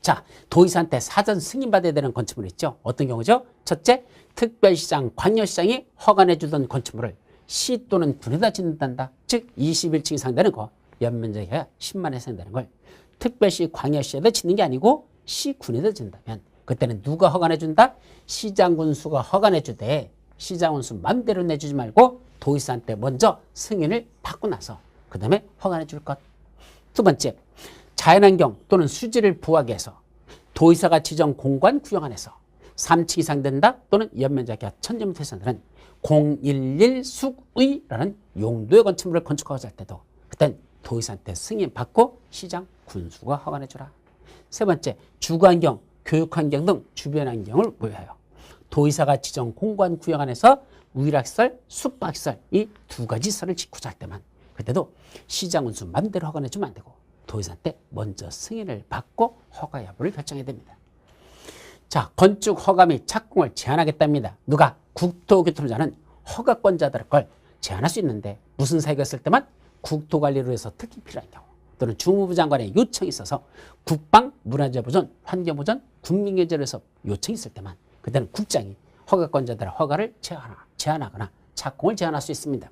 자, 도의사한테 사전 승인받아야 되는 건축물 있죠? 어떤 경우죠? 첫째, 특별시장, 광역시장이 허가내주던 건축물을 시 또는 군에다 짓는단다. 즉 21층 이상 되는 거, 연면적이 10만 이상 되는 걸 특별시, 광역시에다 짓는 게 아니고 시, 군에다 짓는다면 그때는 누가 허가내준다? 시장군수가 허가내주되 시장군수 맘대로 내주지 말고 도의사한테 먼저 승인을 받고 나서 그 다음에 허가내줄 것. 두 번째, 자연환경 또는 수지를 부하게 해서 도의사가 지정 공간 구역 안에서 3층 이상 된다, 또는 연면적이 1000제곱미터 이상 되는 011 숙의라는 용도의 건축물을 건축하고자 할 때도 그땐 도의사한테 승인받고 시장, 군수가 허가내주라. 세 번째, 주거환경, 교육환경 등 주변 환경을 보호하여 도의사가 지정 공간 구역 안에서 우일학시설, 숙박시설 이 두 가지 시설을 짓고자 할 때만 그때도 시장, 군수 맘대로 허가내주면 안 되고 도의사한테 먼저 승인을 받고 허가 여부를 결정해야 됩니다. 자, 건축 허가 및 착공을 제한하겠답니다. 누가? 국토교통부장은 허가권자들의 걸 제한할 수 있는데 무슨 사유가 있을 때만 국토관리로 해서 특히 필요한 경우 또는 주무부 장관의 요청이 있어서 국방, 문화재보전, 환경보전, 국민경제로 해서 요청이 있을 때만 그때는 국장이 허가권자들의 허가를 제한하거나 착공을 제한할 수 있습니다.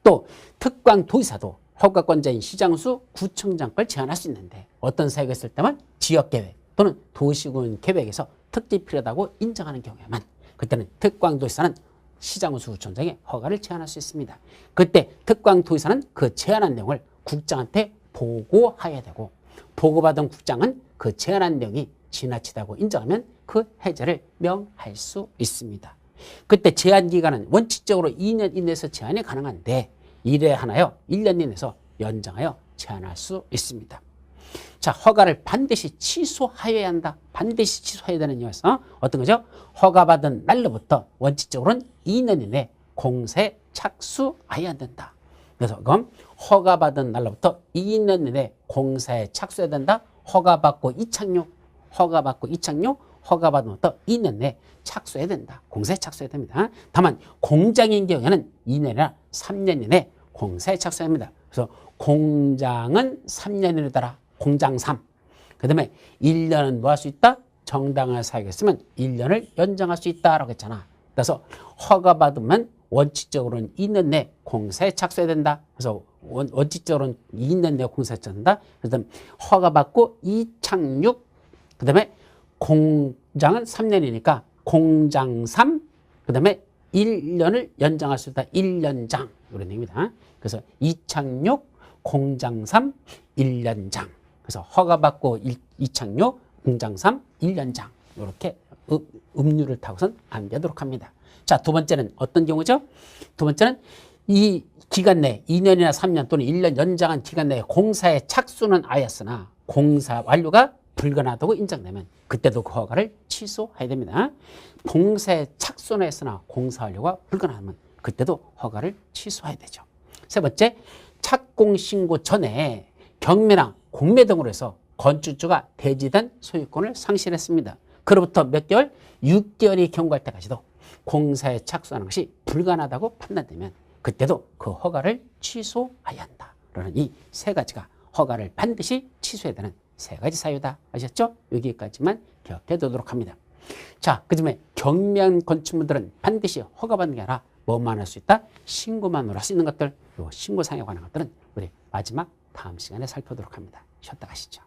또 특광 도의사도 허가권자인 시장수, 구청장 걸 제한할 수 있는데 어떤 사유가 있을 때만 지역계획 또는 도시군 계획에서 특히 필요하다고 인정하는 경우에만 그때는 특광도의사는 시장수, 구청장의 허가를 제한할 수 있습니다. 그때 특광도의사는 그 제한한 내용을 국장한테 보고해야 되고 보고받은 국장은 그 제한한 내용이 지나치다고 인정하면 그 해제를 명할 수 있습니다. 그때 제한 기간은 원칙적으로 2년 이내에서 제한이 가능한데 이래 하나요? 1년 이내에서 연장하여 제한할 수 있습니다. 자, 허가를 반드시 취소하여야 한다. 반드시 취소해야 되는 이유에서 어떤 거죠? 허가받은 날로부터 원칙적으로는 2년 이내 공사에 착수해야 된다. 그래서 그럼 허가받은 날로부터 2년 이내 공사에 착수해야 된다. 허가받고 이착륙 허가받은 것도 2년 내에 착수해야 된다. 공사에 착수해야 됩니다. 다만 공장인 경우에는 2년이나 3년 이내에 공사에 착수해야 합니다. 그래서 공장은 3년이라더라. 공장 3. 그 다음에 1년은 뭐 할 수 있다? 정당한 사역했으면 1년을 연장할 수 있다라고 했잖아. 그래서 허가받으면 원칙적으로는 2년 내에 공사에 착수해야 된다. 그래서 원칙적으로는 2년 내에 공사에 착수한다. 그래서 허가받고 이착륙, 그 다음에 공장은 3년이니까 공장 3, 그 다음에 1년을 연장할 수 있다. 1년장. 이런 얘기입니다. 그래서 이착륙, 공장 3, 1년장. 그래서 허가받고 이착륙, 공장 3, 1년장. 이렇게 음률을 타고선 암기하도록 합니다. 자, 두 번째는 어떤 경우죠? 두 번째는 이 기간 내에 2년이나 3년 또는 1년 연장한 기간 내에 공사에 착수는 하였으나 공사 완료가 불가능하다고 인정되면 그때도 그 허가를 취소해야 됩니다. 공사에 착수는 했으나 공사 완료가 불가능하면 그때도 허가를 취소해야 되죠. 세 번째, 착공 신고 전에 경매나 공매 등으로 해서 건축주가 대지된 소유권을 상실했습니다. 그로부터 몇 개월? 6개월이 경과할 때까지도 공사에 착수하는 것이 불가능하다고 판단되면 그때도 그 허가를 취소해야 한다. 라는 이 세 가지가 허가를 반드시 취소해야 되는 세 가지 사유다. 아셨죠? 여기까지만 기억해 두도록 합니다. 자, 그 다음에 경매한 건축물들은 반드시 허가받는 게 아니라 뭐만 할 수 있다? 신고만으로 할 수 있는 것들, 요 신고사항에 관한 것들은 우리 마지막 다음 시간에 살펴보도록 합니다. 쉬었다 가시죠.